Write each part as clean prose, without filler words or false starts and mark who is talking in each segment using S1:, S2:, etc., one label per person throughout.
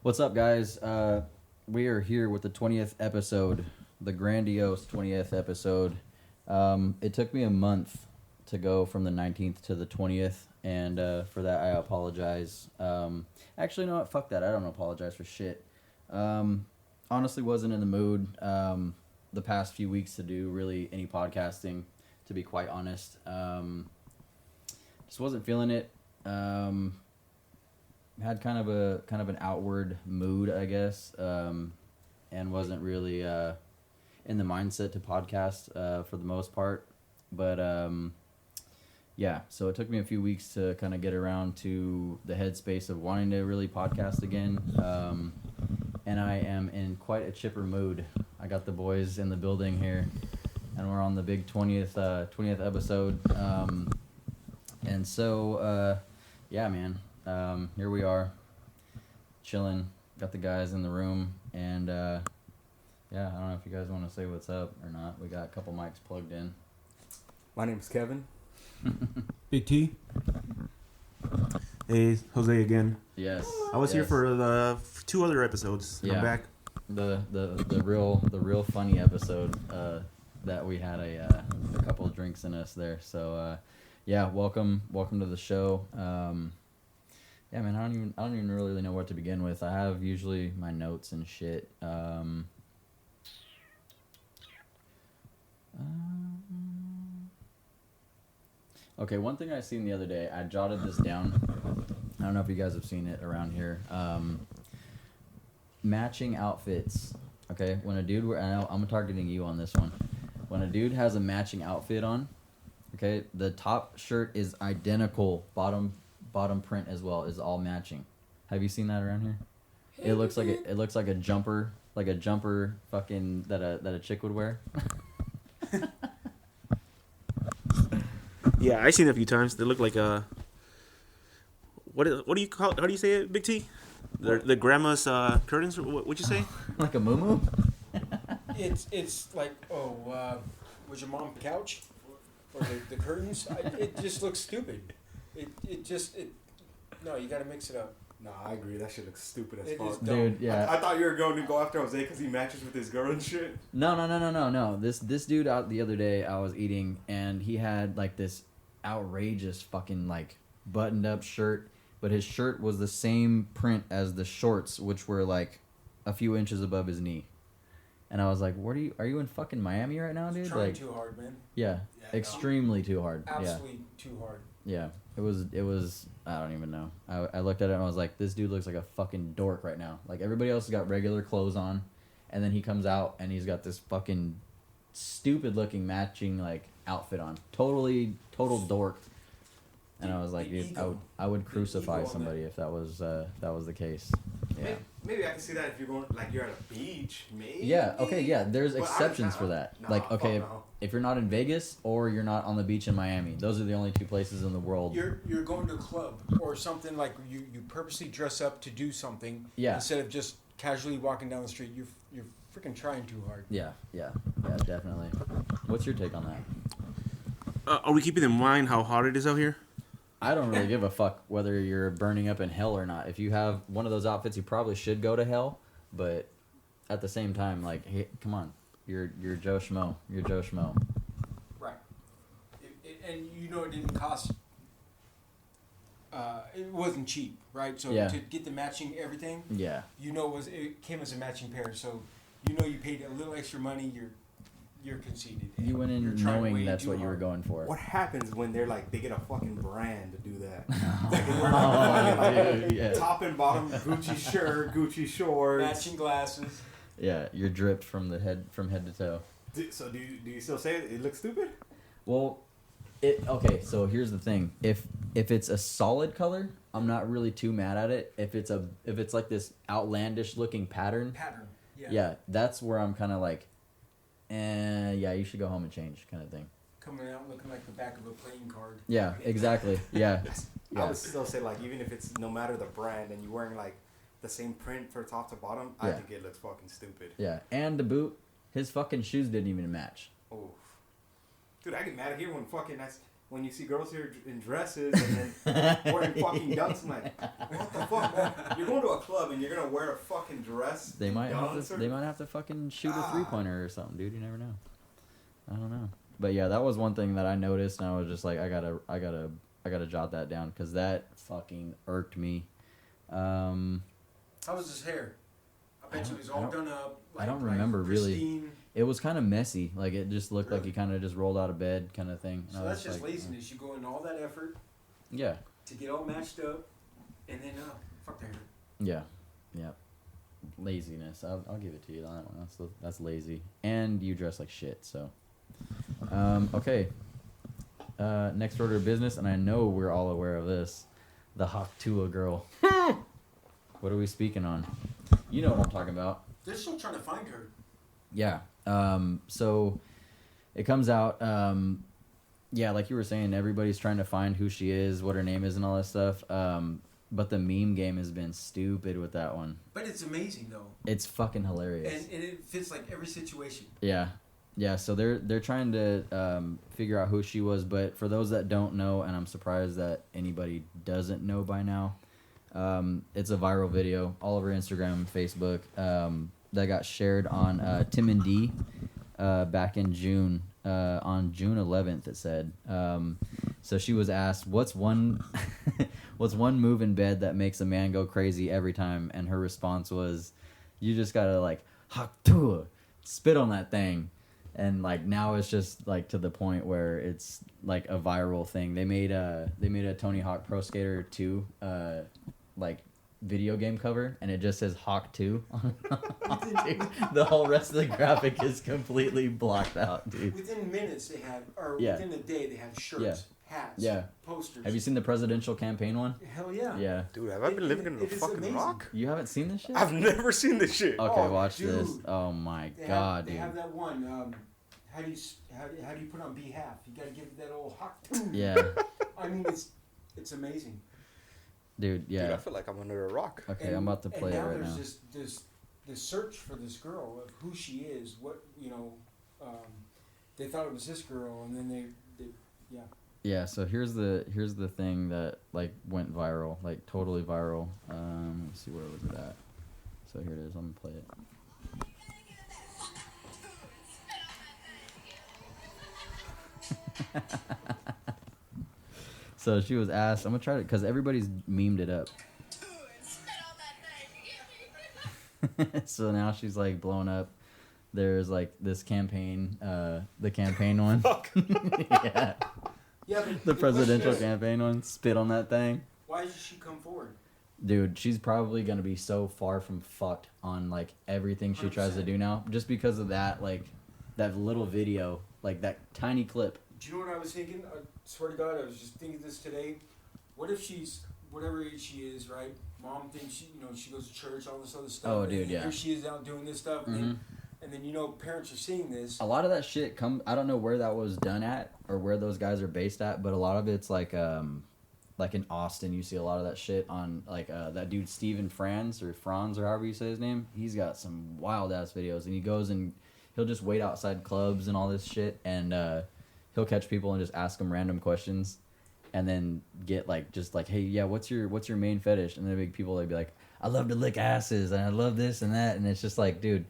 S1: What's up, guys? We are here with the 20th episode, the grandiose 20th episode. It took me a month to go from the 19th to the 20th, and for that I apologize. Actually, you know what? Fuck that. I don't apologize for shit. Honestly, wasn't in the mood the past few weeks to do really any podcasting, to be quite honest. Just wasn't feeling it. Had kind of an outward mood, I guess, and wasn't really in the mindset to podcast for the most part. But yeah, so it took me a few weeks to kind of get around to the headspace of wanting to really podcast again. And I am in quite a chipper mood. I got the boys in the building here, and we're on the big 20th episode. And so yeah, man. Here we are, chilling. Got the guys in the room, and yeah, I don't know if you guys want to say what's up or not. We got a couple mics plugged in.
S2: My name's Kevin.
S3: Big T. Hey, Jose again.
S1: Yes.
S3: I was here for the two other episodes.
S1: Yeah.
S3: I'm back.
S1: The real funny episode that we had a couple of drinks in us there. So yeah, welcome to the show. Yeah, man, I don't even really know where to begin with. I have usually my notes and shit. Okay, one thing I seen the other day, I jotted this down. I don't know if you guys have seen it around here. Matching outfits. Okay, when a dude, I'm targeting you on this one. When a dude has a matching outfit on, okay, the top shirt is identical, bottom print as well is all matching. Have you seen that around here? It looks like a jumper fucking that a chick would wear.
S3: Yeah, I've seen it a few times. They look like a what do you call? How do you say it, Big T? The grandma's curtains. What'd you say?
S1: Like a muumuu?
S4: It's like was your mom couch or the curtains? It just looks stupid. No, you gotta mix it up.
S2: Nah, I agree. That shit looks stupid as
S4: It
S2: fuck.
S4: is dumb.
S1: Dude, yeah.
S2: I thought you were going to go after Jose because he matches with his girl and shit.
S1: No. This dude out the other day I was eating, and he had like this outrageous fucking like buttoned up shirt, but his shirt was the same print as the shorts, which were like a few inches above his knee. And I was like, are you in fucking Miami right now, dude?
S4: Trying
S1: Like,
S4: too hard, man.
S1: yeah, extremely too hard.
S4: Absolutely too hard.
S1: Yeah. It was I don't even know. I looked at it and I was like, this dude looks like a fucking dork right now. Like, everybody else has got regular clothes on, and then he comes out and he's got this fucking stupid looking matching like outfit on. Total dork. And I was like, dude, I would crucify somebody if that was the case. Yeah.
S2: Maybe I can see that if you're going like you're at a beach. Maybe.
S1: Yeah. Okay. Yeah. There's
S2: But
S1: exceptions for that.
S2: Nah,
S1: like, okay,
S2: fuck no.
S1: if you're not in Vegas or you're not on the beach in Miami, those are the only two places in the world.
S4: You're going to a club or something like you purposely dress up to do something.
S1: Yeah.
S4: Instead of just casually walking down the street, you're freaking trying too hard.
S1: Yeah, definitely. What's your take on that?
S3: Are we keeping in mind how hot it is out here?
S1: I don't really give a fuck whether you're burning up in hell or not. If you have one of those outfits, you probably should go to hell. But at the same time, like, hey, come on, you're Joe Schmo. You're Joe Schmo.
S4: Right. And you know it didn't cost. It wasn't cheap, right? So
S1: Yeah.
S4: to get the matching everything,
S1: Yeah.
S4: you know, it came as a matching pair. So you know you paid a little extra money. You're conceited.
S1: You went in
S4: You're trying
S1: knowing
S4: way
S1: that's
S4: too
S1: what you were
S4: hard.
S1: going for.
S2: What happens when they're like they get a fucking brand to do that?
S1: Dude, yeah.
S2: Top and bottom Gucci shirt, Gucci shorts.
S4: Matching glasses.
S1: Yeah, you're dripped from head to toe.
S2: So do you still say it looks stupid?
S1: Well, okay. So here's the thing: if it's a solid color, I'm not really too mad at it. If it's like this outlandish looking pattern, yeah, that's where I'm kind of like, yeah, you should go home and change, kind of thing.
S4: Coming out looking like the back of a playing card.
S1: Yeah, exactly. Yeah.
S2: I would still say like even if it's no matter the brand and you're wearing like the same print for top to bottom, I think it looks fucking stupid.
S1: Yeah, and to boot, his fucking shoes didn't even match.
S2: Oh, dude, I get mad at here when fucking when you see girls here in dresses and then wearing fucking dunks. I'm like, what the fuck? You're going to a club and you're gonna wear a fucking dress.
S1: They might have to fucking shoot a 3-pointer or something, dude. You never know. I don't know. But yeah, that was one thing that I noticed, and I was just like, I gotta jot that down because that fucking irked me.
S4: How was his hair? I bet you it was all done up.
S1: I don't remember really. It was kind of messy. Like it just looked like he kind of just rolled out of bed, kind of thing.
S4: So that's just like, laziness. You go in all that effort.
S1: Yeah.
S4: To get all matched up, and then fuck the hair.
S1: Yeah. Yeah. Laziness. I'll give it to you on that one. That's lazy. And you dress like shit. So. Okay. Next order of business, and I know we're all aware of this. The hot Tooah girl. What are we speaking on? You know what I'm talking about.
S4: They're still trying to find her.
S1: Yeah. So it comes out, yeah, like you were saying, everybody's trying to find who she is, what her name is, and all that stuff. But the meme game has been stupid with that one.
S4: But it's amazing, though.
S1: It's fucking hilarious.
S4: And it fits, like, every situation.
S1: Yeah. Yeah, so they're trying to figure out who she was, but for those that don't know, and I'm surprised that anybody doesn't know by now, it's a viral video all over Instagram and Facebook that got shared on Tim and D back in June, on June 11th, it said. So she was asked, what's one move in bed that makes a man go crazy every time? And her response was, you just gotta, like, Tooah, spit on that thing. And like now it's just like to the point where it's like a viral thing. They made a Tony Hawk Pro Skater 2 like video game cover, and it just says Hawk 2. Dude, the whole rest of the graphic is completely blocked out, dude.
S4: Within minutes they have, or within a day they have shirts, hats, posters.
S1: Have you seen the presidential campaign one?
S4: Hell yeah.
S1: Yeah.
S3: Dude, have I been living in a fucking
S4: amazing.
S3: rock?
S1: You haven't seen this shit?
S3: I've never seen this shit.
S1: Okay, watch
S4: dude.
S1: this. Oh my god,
S4: They
S1: dude.
S4: have that one. How do you put on behalf? You gotta give it that old Hawk.
S1: Yeah.
S4: I mean, it's amazing.
S1: Dude, yeah.
S3: Dude, I feel like I'm under a rock.
S1: Okay, I'm about to play it right now.
S4: And now there's this search for this girl of who she is. What they thought it was this girl, and then they
S1: Yeah, so here's the thing that like went viral, like totally viral. Let's see, where was it at? So here it is. I'm gonna play it. So she was asked, I'm gonna try to, because everybody's memed it up. So now she's like blown up. There's like this campaign, the campaign one. Yeah.
S4: Yeah, but
S1: The presidential campaign one. Spit on that thing.
S4: why did she come forward?
S1: Dude, she's probably gonna be so far from fucked on like everything she tries to do now, just because of that, like that little video, like that tiny clip.
S4: Do you know what I was thinking? I swear to God, I was just thinking this today. What if she's whatever age she is, right? Mom thinks she goes to church, all this other stuff.
S1: Oh, dude,
S4: and
S1: yeah.
S4: Here she is out doing this stuff, and then parents are seeing this.
S1: A lot of that shit I don't know where that was done at or where those guys are based at, but a lot of it's like in Austin, you see a lot of that shit on like that dude Steven Franz or however you say his name. He's got some wild ass videos, and he goes and he'll just wait outside clubs and all this shit, and he'll catch people and just ask them random questions, and then get like just like, hey, yeah, what's your main fetish? And then big people they'd be like, I love to lick asses and I love this and that, and it's just like, dude,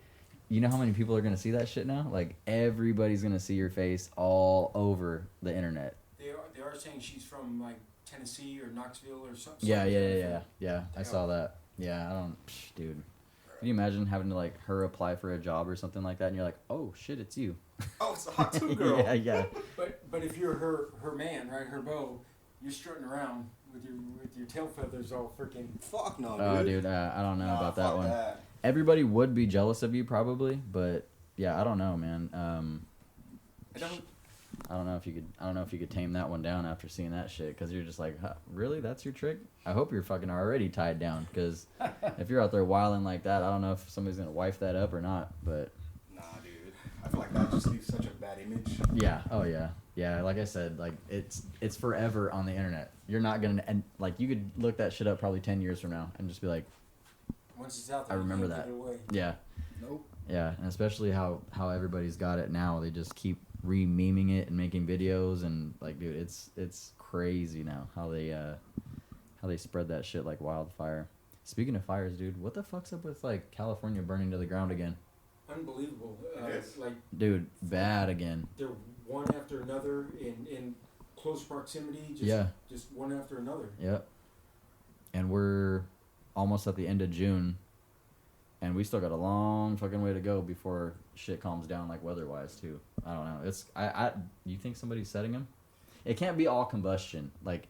S1: you know how many people are gonna see that shit now? Like everybody's gonna see your face all over the internet.
S4: They are saying she's from like Tennessee or Knoxville or something.
S1: Yeah. I saw that. Yeah, dude. Can you imagine having to like her apply for a job or something like that, and you're like, oh shit, it's you.
S2: Oh, it's a hot Tooah girl.
S1: Yeah.
S4: But if you're her man, right, her beau, you're strutting around with your tail feathers all freaking.
S2: Fuck no, dude.
S1: Oh, dude, I don't know about that one.
S2: That.
S1: Everybody would be jealous of you probably, but yeah, I don't know, man. I don't know if you could tame that one down after seeing that shit, because you're just like, huh, really? That's your trick? I hope you're fucking already tied down, because if you're out there wilding like that, I don't know if somebody's gonna wife that up or not, but.
S2: Nah, dude. I feel like that just leaves such a bad image.
S1: Yeah. Oh yeah. Yeah. Like I said, like it's forever on the internet. You're not gonna, and like you could look that shit up probably 10 years from now and just be like,
S4: Once it's out there,
S1: I remember
S4: you can't
S1: that.
S4: give it away.
S1: Yeah.
S2: Nope.
S1: Yeah, and especially how everybody's got it now. They just keep re-memeing it and making videos, and like, dude, it's crazy now how they spread that shit like wildfire. Speaking of fires, dude, what the fuck's up with like California burning to the ground again?
S4: Unbelievable. Like,
S1: dude, bad again.
S4: they're one after another in close proximity. Just one after another.
S1: Yep. And we're almost at the end of June, and we still got a long fucking way to go before shit calms down, like weather-wise too. I don't know. It's you think somebody's setting them? It can't be all combustion, like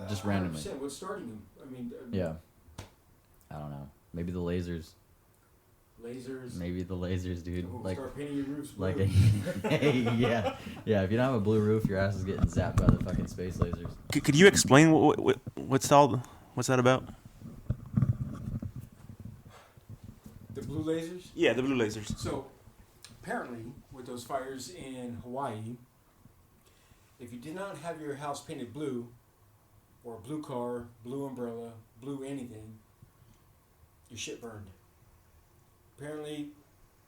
S1: just randomly.
S4: 100%. What's starting them? I mean,
S1: Yeah. I don't know. Maybe the lasers. Maybe the lasers, dude.
S4: We'll
S1: like,
S4: start painting your roofs blue.
S1: like, yeah. If you don't have a blue roof, your ass is getting zapped by the fucking space lasers.
S3: Could you explain what's that about?
S4: The blue lasers?
S3: Yeah, the blue lasers.
S4: So, apparently, with those fires in Hawaii, if you did not have your house painted blue, or blue car, blue umbrella, blue anything, your shit burned. Apparently,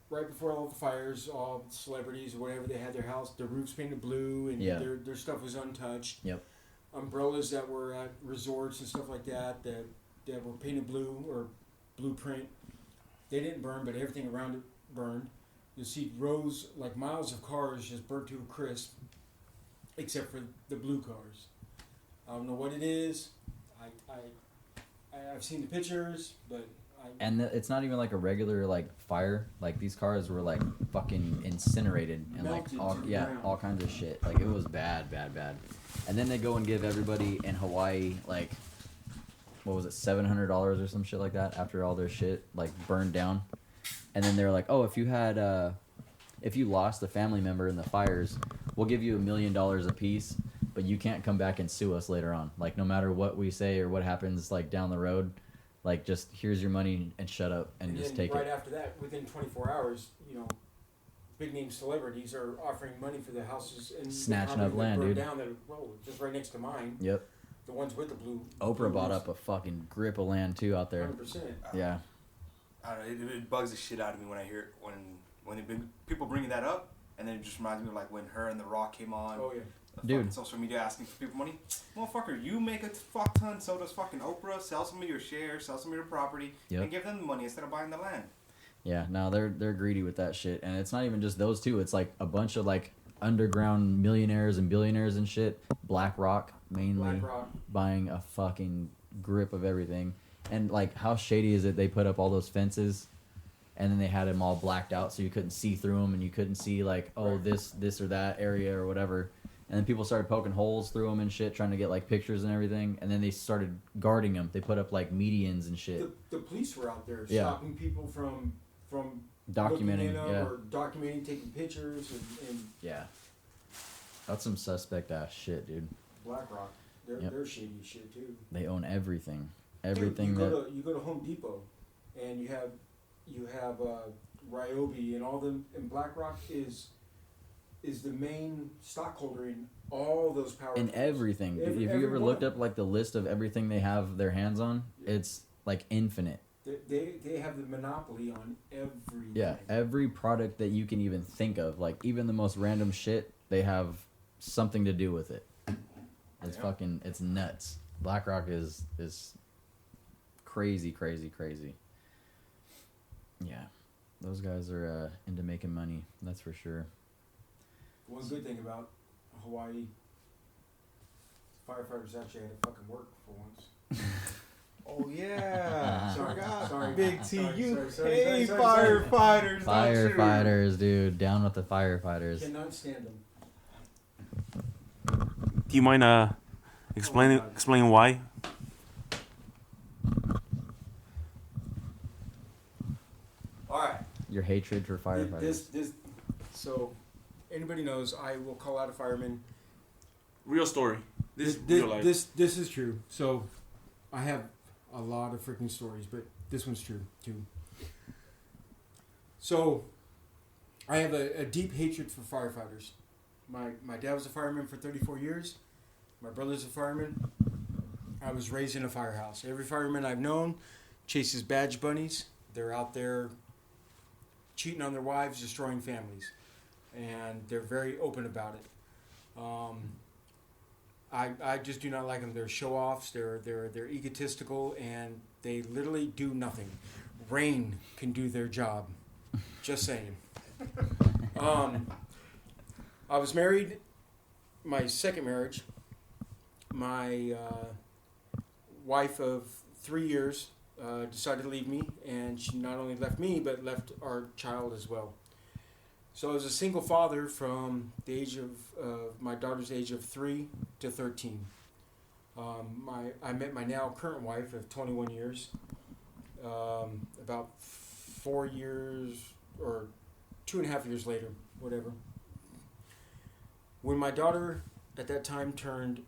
S4: right before all the fires, all celebrities or whatever, they had their house, their roofs painted blue, and their stuff was untouched.
S1: Yep.
S4: Umbrellas that were at resorts and stuff like that were painted blue or blueprint, they didn't burn, but everything around it burned. You'll see rows, like miles of cars just burnt to a crisp, except for the blue cars. I don't know what it is. I've seen the pictures, but
S1: And it's not even like a regular like fire. Like these cars were like fucking incinerated and
S4: melted
S1: like all
S4: to the ground.
S1: all kinds of shit. Like it was bad. And then they go and give everybody in Hawaii like, what was it, $700 or some shit like that after all their shit like burned down. And then they're like, oh, if you lost a family member in the fires, we'll give you $1 million a piece, but you can't come back and sue us later on. Like no matter what we say or what happens like down the road, like just here's your money and shut up and just take it.
S4: Right after that, within 24 hours, big name celebrities are offering money for the houses and
S1: snatching up land, dude.
S4: Down that just right next to mine.
S1: Yep.
S4: The ones with the blue.
S1: Oprah bought up a fucking grip of land too out there.
S4: 100%.
S1: Yeah.
S2: I don't know, it bugs the shit out of me when I hear people bringing that up, and then it just reminds me of like when her and The Rock came on.
S4: Oh yeah.
S1: Dude.
S2: Social media asking for people money. Motherfucker, you make a fuck ton, so does fucking Oprah. Sell some of your shares, sell some of your property, and give them the money instead of buying the land.
S1: Yeah, no, they're greedy with that shit, and it's not even just those two. It's like a bunch of like underground millionaires and billionaires and shit. BlackRock mainly buying a fucking grip of everything, and like how shady is it? They put up all those fences, and then they had them all blacked out so you couldn't see through them, and you couldn't see like this or that area or whatever. And then people started poking holes through them and shit, trying to get like pictures and everything. And then they started guarding them. They put up like medians and shit.
S4: The police were out there stopping people from
S1: documenting,
S4: or documenting, taking pictures, and
S1: yeah, that's some suspect ass shit, dude.
S4: BlackRock, they're shady as shit too.
S1: They own everything,
S4: Dude, you go to Home Depot, and you have Ryobi and all them, and BlackRock is the main stockholder in all those power
S1: in
S4: plants.
S1: everything. If you ever looked up like the list of everything they have their hands on, it's like infinite.
S4: They have the monopoly on everything.
S1: Yeah, every product that you can even think of, like even the most random shit, they have something to do with it. It's fucking, it's nuts. BlackRock is crazy. Yeah, those guys are into making money. That's for sure.
S4: One good thing about Hawaii, firefighters actually had to fucking work for once.
S2: Oh yeah.
S4: Sorry.
S2: Big T,
S4: Sorry,
S2: you
S4: sorry,
S2: hate
S4: sorry.
S2: firefighters.
S1: Firefighters, dude, down with the firefighters.
S4: Cannot stand them.
S3: Do you mind explaining why?
S2: All right.
S1: Your hatred for firefighters.
S4: So, anybody knows, I will call out a fireman.
S3: Real story. This real life.
S4: This is true. So, I have a lot of freaking stories, but this one's true too. So, I have a deep hatred for firefighters. My dad was a fireman for 34 years. My brother's a fireman. I was raised in a firehouse. Every fireman I've known chases badge bunnies. They're out there cheating on their wives, destroying families, and they're very open about it. I just do not like them. They're show-offs. They're egotistical, and they literally do nothing. Rain can do their job. Just saying. I was married, my second marriage. My wife of 3 years decided to leave me, and she not only left me, but left our child as well. So I was a single father from the age of my daughter's age of 3 to 13. I met my now current wife of 21 years about 4 years or 2.5 years later, whatever. When my daughter at that time turned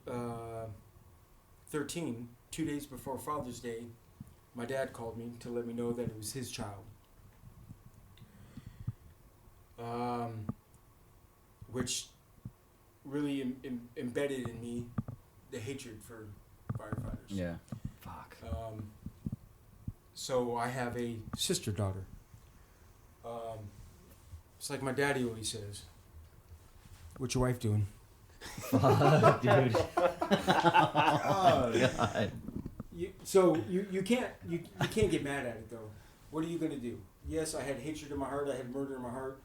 S4: 13, 2 days before Father's Day, my dad called me to let me know that it was his child. Which really embedded in me the hatred for firefighters.
S1: Yeah. Fuck.
S4: So I have a sister daughter. It's like my daddy always says, "What's your wife doing?"
S1: Fuck, dude. Oh, God.
S4: You can't get mad at it though. What are you gonna do? Yes, I had hatred in my heart. I had murder in my heart,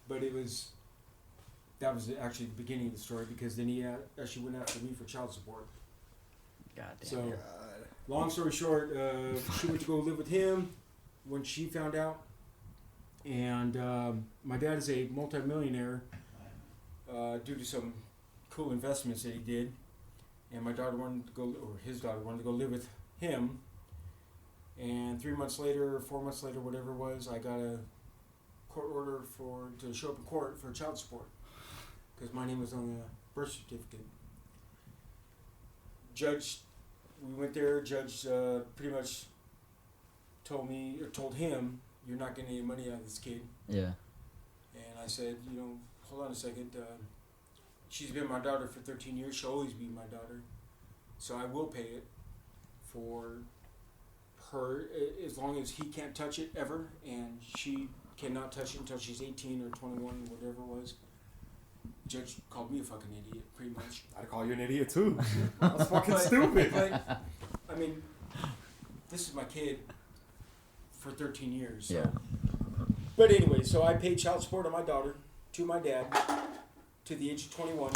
S4: but that was actually the beginning of the story, because then he actually went after me for child support.
S1: God damn.
S4: So, long story short, she went to go live with him when she found out, and my dad is a multimillionaire due to some cool investments that he did, and my daughter wanted to go, or his daughter wanted to go live with him. And 3 months later, 4 months later, whatever it was, I got a court order to show up in court for child support, because my name was on the birth certificate. We went there. Judge pretty much told him, "You're not getting any money out of this kid."
S1: Yeah.
S4: And I said, hold on a second. She's been my daughter for 13 years. She'll always be my daughter. So I will pay it for her as long as he can't touch it ever, and she cannot touch it until she's 18 or 21, whatever it was. Judge called me a fucking idiot, pretty much.
S2: I'd call you an idiot too. That's fucking stupid.
S4: I mean, this is my kid for 13 years. So.
S1: Yeah.
S4: But anyway, so I paid child support on my daughter to my dad to the age of 21,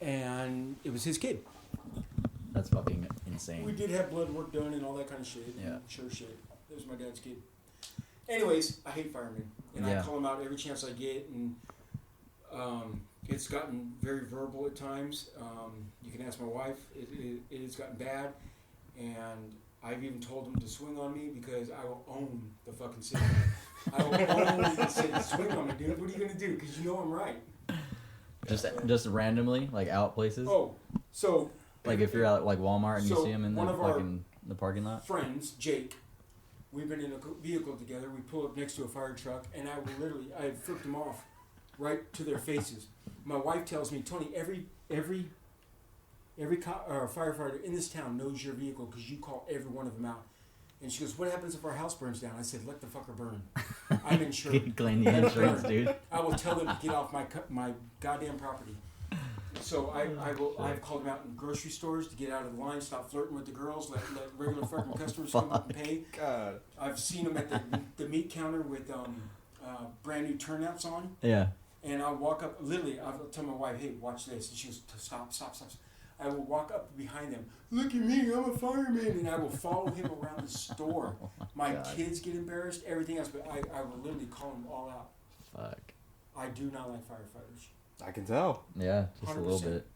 S4: and it was his kid.
S1: That's fucking insane.
S4: We did have blood work done and all that kind of shit.
S1: Yeah.
S4: Sure shit. It was my dad's kid. Anyways, I hate firemen, and I call them out every chance I get, and it's gotten very verbal at times. You can ask my wife. It has gotten bad, and I've even told them to swing on me, because I will own the fucking city. I will own the city. Swing on me, dude. What are you gonna do? Because you know I'm right.
S1: Just randomly, like out places.
S4: Oh, so
S1: like if you're out at like Walmart and you see him in the
S4: one of
S1: fucking the parking lot.
S4: Friends, Jake. We've been in a vehicle together. We pull up next to a fire truck, and I flipped them off right to their faces. My wife tells me, "Tony, every firefighter in this town knows your vehicle because you call every one of them out." And she goes, "What happens if our house burns down?" I said, "Let the fucker burn. I'm insured.
S1: Claim the insurance, dude.
S4: I will tell them to get off my goddamn property." So I've called them out in grocery stores to get out of the line, stop flirting with the girls, let regular fucking customers come up and pay.
S2: God.
S4: I've seen them at the meat counter with brand new turnouts on.
S1: Yeah.
S4: And I'll walk up, literally, I'll tell my wife, "Hey, watch this." And she goes, stop. I will walk up behind them. "Look at me, I'm a fireman." And I will follow him around the store. My kids get embarrassed, everything else, but I will literally call them all out.
S1: Fuck.
S4: I do not like firefighters.
S2: I can tell.
S1: Yeah, just 100%. A little bit.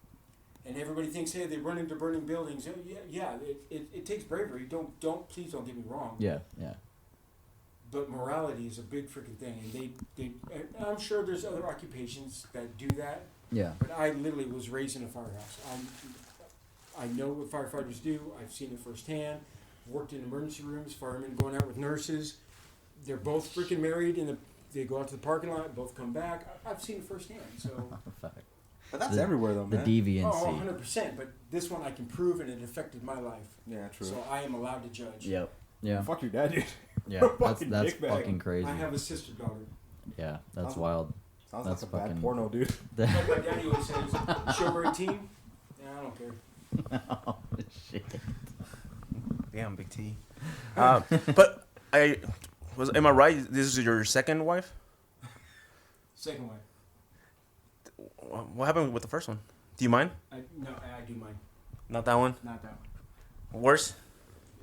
S4: And everybody thinks, hey, they run into burning buildings. Yeah, it takes bravery. Please don't get me wrong.
S1: Yeah.
S4: But morality is a big freaking thing, and and I'm sure there's other occupations that do that.
S1: Yeah.
S4: But I literally was raised in a firehouse. I know what firefighters do. I've seen it firsthand. Worked in emergency rooms. Firemen going out with nurses. They're both freaking married, and they go out to the parking lot. Both come back. I've seen it firsthand. So.
S1: Fuck.
S2: But that's everywhere though, man.
S1: The deviancy.
S4: Oh, 100%. But this one I can prove, and it affected my life.
S2: Yeah, true.
S4: So I am allowed to judge.
S1: Yep. Yeah.
S2: Fuck your dad, dude.
S1: Yeah, that's
S2: dickbag.
S1: fucking crazy.
S4: I have a sister daughter.
S1: Yeah, that's
S2: Sounds-
S1: wild.
S2: Sounds
S1: That's
S2: like a bad
S1: fucking-
S2: porno, dude.
S4: Like my daddy always says, show her 18. Yeah, I don't care.
S1: Oh shit.
S3: Damn, Big T. But am I right? This is your second wife?
S4: Second wife.
S3: What happened with the first one? Do you mind?
S4: No, I do mine.
S3: Not that one?
S4: Not that one.
S3: Worse?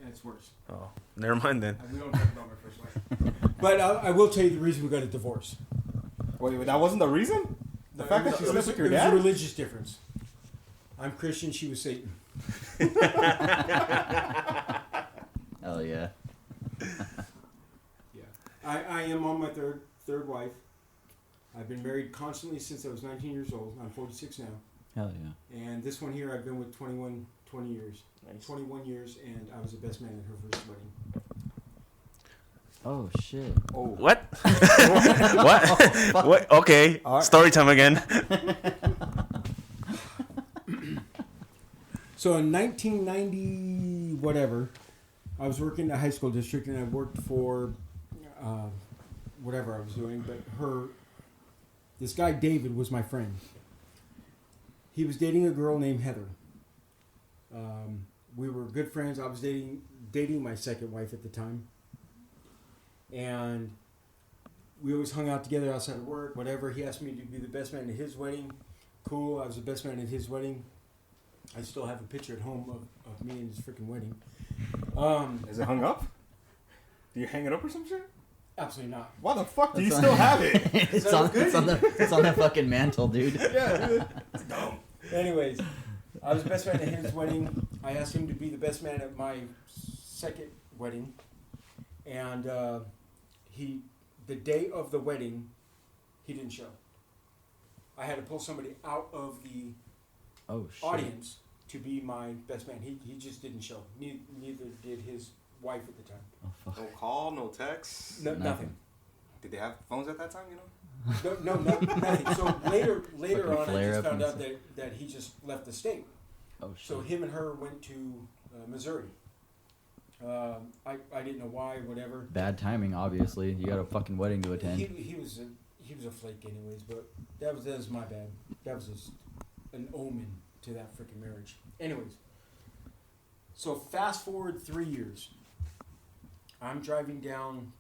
S4: Yeah, it's worse.
S3: Oh, never mind then.
S4: We don't talk about my first wife. But I will tell you the reason we got a divorce.
S2: Wait, that wasn't the reason? The fact that she slept with your
S4: It was
S2: dad?
S4: a religious difference. I'm Christian, she was Satan.
S1: Hell yeah.
S4: Yeah. I am on my third wife. I've been married constantly since I was 19 years old. I'm 46 now.
S1: Hell yeah.
S4: And this one here I've been with 20 years.
S3: Nice.
S4: 21 years, and I was the best man at her first wedding.
S1: Oh shit.
S2: Oh.
S3: What? What? What? Okay.
S2: All right.
S3: Story time again.
S4: So in 1990, whatever, I was working in a high school district, and I worked for whatever I was doing. But this guy David was my friend. He was dating a girl named Heather. We were good friends. I was dating my second wife at the time, and we always hung out together outside of work. Whatever. He asked me to be the best man at his wedding. Cool. I was the best man at his wedding. I still have a picture at home of me and his freaking wedding.
S2: Is it hung up? Do you hang it up or some shit?
S4: Absolutely not.
S2: Why the fuck do you
S1: That's
S2: still
S1: on-
S2: have it?
S1: it's on the fucking mantle, dude.
S2: Yeah, dude. It's dumb.
S4: Anyways, I was the best man at his wedding. I asked him to be the best man at my second wedding. And the day of the wedding, he didn't show. I had to pull somebody out of the
S1: Oh shit.
S4: audience to be my best man. He just didn't show. Neither did his wife at the time.
S1: Oh fuck.
S2: No call, no text.
S4: No, nothing.
S2: Did they have phones at that time, you know?
S4: Nothing. So later
S1: Fucking
S4: on, I
S1: flare
S4: just
S1: up
S4: found
S1: and
S4: out that he just left the state.
S1: Oh shit.
S4: So him and her went to Missouri. I didn't know why, whatever.
S1: Bad timing, obviously. You got a fucking wedding to attend.
S4: He was a flake, anyways. But that was my bad. That was just an omen to that freaking marriage. Anyways, so fast forward 3 years. I'm driving down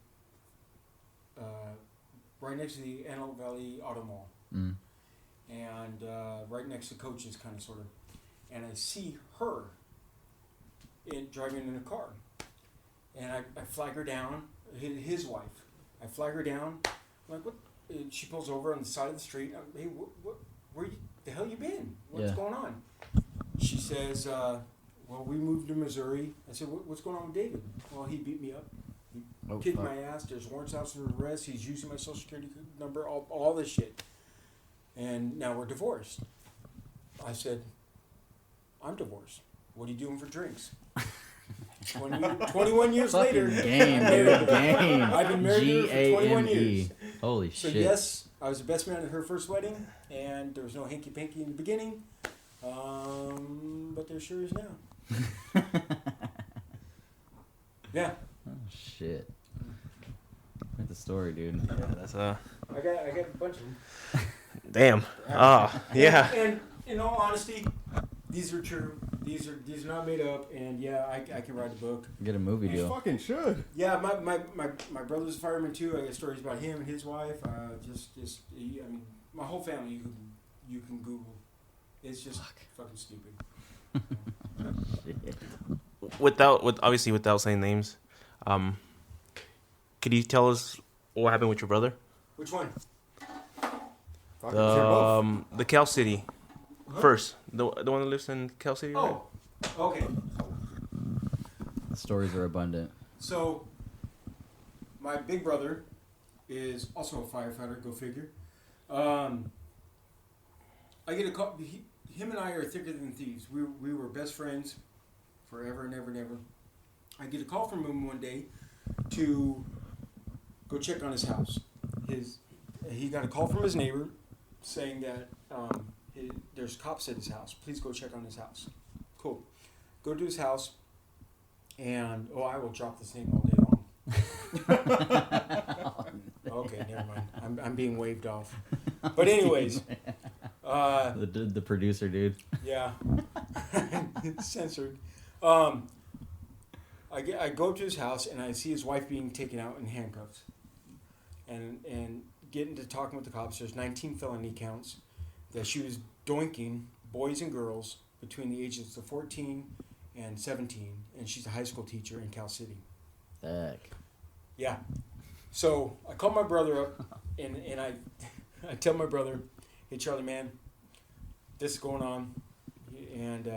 S4: right next to the Antelope Valley Auto Mall, and right next to Coach's, kind of, sort of, and I see her driving in a car, and I flag her down, his wife. I flag her down. I'm like, what? And she pulls over on the side of the street. Hey, where the hell you been? What's going on? She says, well, we moved to Missouri. I said, what's going on with David? Well, he beat me up. He kicked my ass. There's warrants out for arrest. He's using my social security number, all this shit. And now we're divorced. I said, I'm divorced. What are you doing for drinks? 21 years later.
S1: Game, dude. Game.
S4: I've been married to her for 21 years.
S1: Holy
S4: So
S1: shit.
S4: yes, I was the best man at her first wedding, and there was no hanky-panky in the beginning, but there sure is now. Yeah.
S1: Oh shit. Quite the story, dude.
S3: Yeah, that's
S4: I got a bunch of them.
S3: damn. Oh, yeah.
S4: And in all honesty, these are true. These are not made up. And yeah, I can write a book.
S1: Get a movie
S2: You
S1: deal.
S2: fucking should.
S4: Yeah, my brother's a fireman too. I got stories about him and his wife. I mean, my whole family you can Google. It's just fucking stupid.
S1: Shit.
S3: Without saying names, could you tell us what happened with your brother?
S4: Which one?
S3: The Cal City. First, the one that lives in Cal City. Right?
S4: Oh, okay.
S1: The stories are abundant.
S4: So, my big brother is also a firefighter. Go figure. I get a call. Him and I are thicker than thieves. We were best friends forever and ever and ever. I get a call from him one day to go check on his house. He got a call from his neighbor saying that there's cops at his house. Please go check on his house. Cool. Go to his house, and I will drop this name all day long. Okay, never mind. I'm being waved off. But anyways,
S1: the producer dude.
S4: yeah, censored. I go up to his house and I see his wife being taken out in handcuffs, and getting to talking with the cops. There's 19 felony counts that she was doinking boys and girls between the ages of 14 and 17, and she's a high school teacher in Cal City.
S1: Heck.
S4: Yeah. So I call my brother up, and I tell my brother, hey, Charlie, man, this is going on, and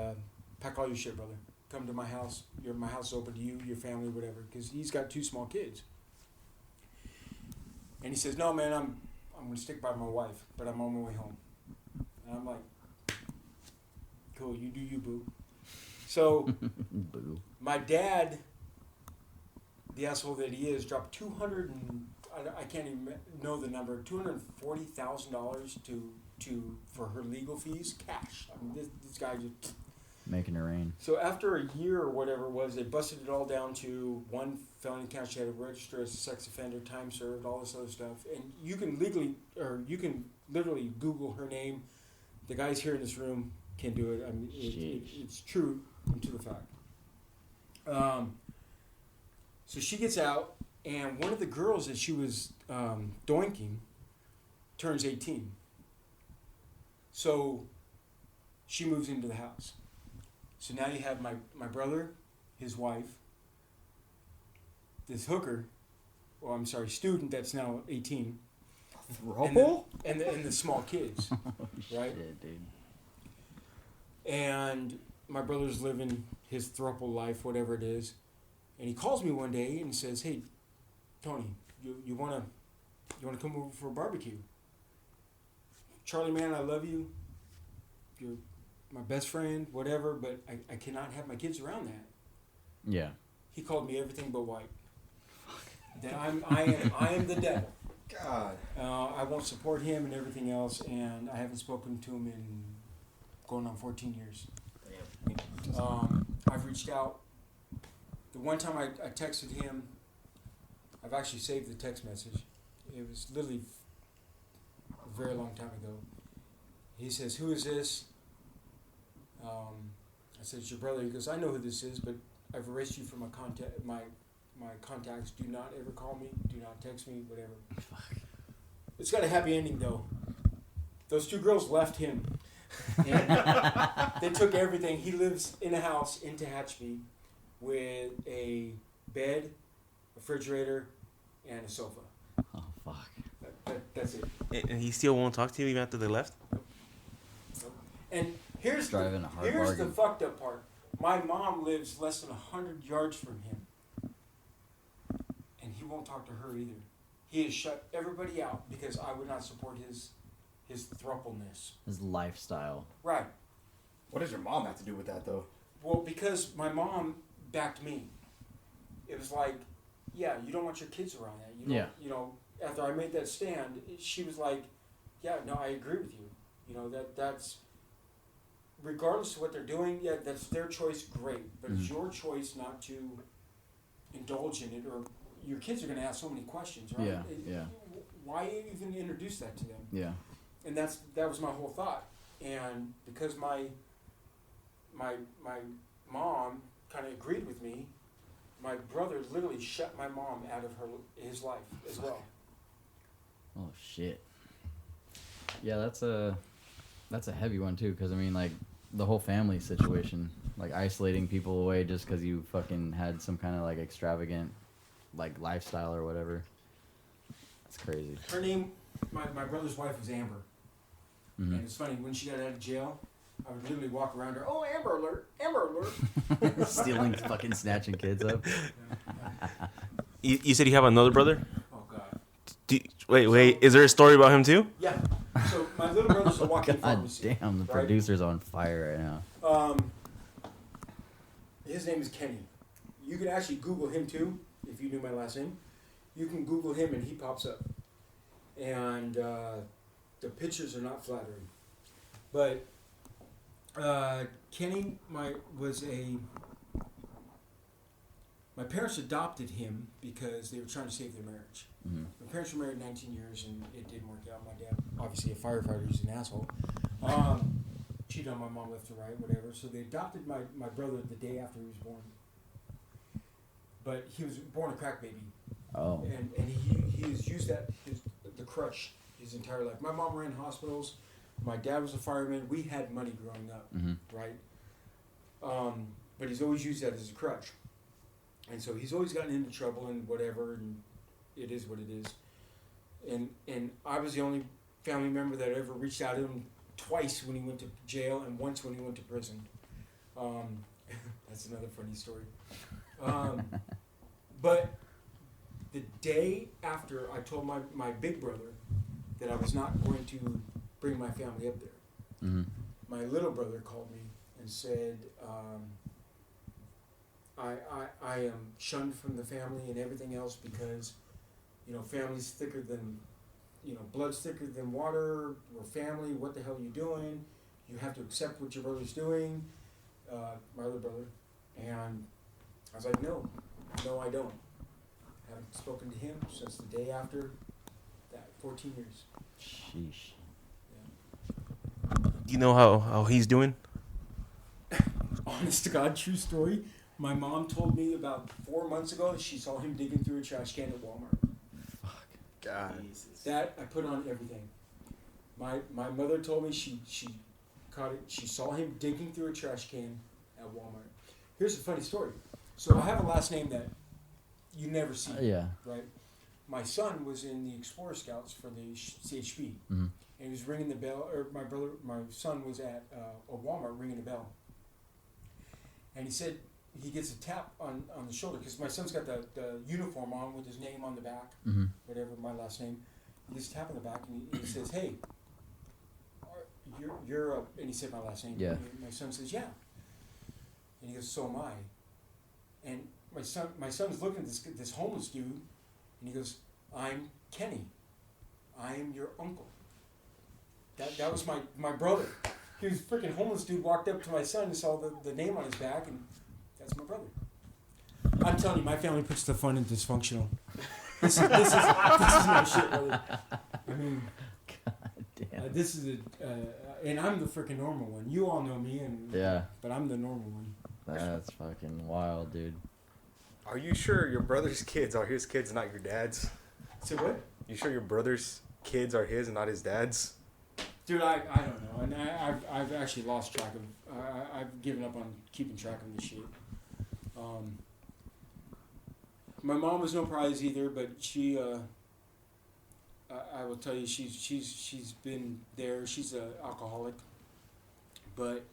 S4: pack all your shit, brother. Come to my house. My house is open to you, your family, whatever, because he's got 2 small kids. And he says, no, man, I'm going to stick by my wife, but I'm on my way home. And I'm like, cool, you do you, boo. So
S1: Boo.
S4: my dad, the asshole that he is, dropped I can't even know the number, $240,000 for her legal fees, cash. I mean, this guy just
S1: Making it rain.
S4: So after a year or whatever it was, they busted it all down to 1 felony count. She had to register as a sex offender, time served, all this other stuff. And you can literally Google her name. The guys here in this room can do it. I mean, it's true to the fact. So she gets out, and one of the girls that she was doinking turns 18. So she moves into the house. So now you have my brother, his wife, this hooker, student that's now 18.
S1: Throuple?
S4: And the small kids, right?
S1: Shit, dude.
S4: And my brother's living his throuple life, whatever it is. And he calls me one day and says, hey, Tony, you wanna come over for a barbecue? Charlie, man, I love you. You're my best friend, whatever, but I cannot have my kids around that.
S1: Yeah.
S4: He called me everything but white. That I am the devil.
S2: God.
S4: I won't support him and everything else, and I haven't spoken to him in going on 14 years. I've reached out. The one time I texted him, I've actually saved the text message. It was literally a very long time ago. He says, who is this? I said, it's your brother. He goes, I know who this is, but I've erased you from my contacts. Do not ever call me. Do not text me, whatever. Fuck. It's got a happy ending, though. Those 2 girls left him. And they took everything. He lives in a house in Tehachapi with a bed, a refrigerator, and a sofa.
S1: Oh, fuck.
S4: That's it.
S3: And he still won't talk to you even after they left?
S4: And here's the fucked up part. My mom lives less than 100 yards from him. And he won't talk to her either. He has shut everybody out because I would not support his thrupleness.
S1: His lifestyle.
S4: Right.
S2: What does your mom have to do with that, though?
S4: Well, because my mom backed me. It was like, yeah, you don't want your kids around that. You know, after I made that stand, she was like, yeah, no, I agree with you. You know, that's... regardless of what they're doing, yeah, that's their choice, great. But it's your choice not to indulge in it, or your kids are going to ask so many questions, right?
S1: Yeah.
S4: Why even introduce that to them?
S1: Yeah.
S4: And that was my whole thought. And because my mom kind of agreed with me, my brother literally shut my mom out of his life as well.
S1: Oh shit. Yeah, that's a heavy one too, because I mean, like, the whole family situation, like isolating people away just because you fucking had some kind of like extravagant like lifestyle or whatever. That's crazy.
S4: Her name, my brother's wife was Amber.
S1: Mm-hmm.
S4: And it's funny, when she got out of jail, I would literally walk around her, oh, Amber Alert, Amber Alert.
S1: Stealing, fucking snatching kids up.
S3: You said you have another brother?
S4: Oh, God.
S3: Wait, is there a story about him too?
S4: Yeah. So my little brother's a walking pharmacy.
S1: God damn, the
S4: right?
S1: producer's on fire right now.
S4: His name is Kenny. You can actually Google him too, if you knew my last name. You can Google him and he pops up. And the pictures are not flattering. But Kenny was My parents adopted him because they were trying to save their marriage.
S1: Mm-hmm.
S4: My parents were married 19 years, and it didn't work out. My dad, obviously a firefighter, he's an asshole. Cheated on my mom left to right, whatever. So they adopted my brother the day after he was born. But he was born a crack baby.
S1: Oh.
S4: And he has used the crutch his entire life. My mom ran hospitals. My dad was a fireman. We had money growing up, right? But he's always used that as a crutch. And so he's always gotten into trouble and whatever, and it is what it is. And I was the only family member that ever reached out to him twice when he went to jail and once when he went to prison. That's another funny story. But the day after I told my big brother that I was not going to bring my family up there, my little brother called me and said, I am shunned from the family and everything else because, family's thicker than, blood's thicker than water. We're family. What the hell are you doing? You have to accept what your brother's doing, my other brother. And I was like, no, I don't. I haven't spoken to him since the day after that, 14 years.
S1: Sheesh.
S4: Yeah.
S3: Do you know how he's doing?
S4: Honest to God, true story. My mom told me about 4 months ago that she saw him digging through a trash can at Walmart.
S1: Fuck.
S3: God.
S4: That I put on everything. My mother told me she caught it. She saw him digging through a trash can at Walmart. Here's a funny story. So I have a last name that you never see.
S1: Yeah.
S4: Right. My son was in the Explorer Scouts for the CHP,
S1: Mm-hmm.
S4: and he was ringing the bell. Or my son was at a Walmart ringing the bell, and he said he gets a tap on the shoulder because my son's got the uniform on with his name on the back, whatever my last name. He gets a tap on the back and he says, "Hey, you're up," and he said my last name.
S1: Yeah.
S4: And my son says, "Yeah," and he goes, "So am I." And my son's looking at this homeless dude, and he goes, "I'm Kenny. I am your uncle." That was my brother. He was a freaking homeless dude, walked up to my son and saw the name on his back, and that's my brother. I'm telling you, my family puts the fun in dysfunctional. This is no shit, brother. I mean,
S1: God damn.
S4: this is and I'm the freaking normal one. You all know me,
S1: Yeah.
S4: but I'm the normal one.
S1: That's fucking wild, dude.
S2: Are you sure your brother's kids are his kids, not your dad's?
S4: So what?
S2: You sure your brother's kids are his and not his dad's?
S4: Dude, I don't know, and I've actually lost track of. I've given up on keeping track of this shit. My mom was no prize either, but she. I will tell you, she's been there. She's an alcoholic, but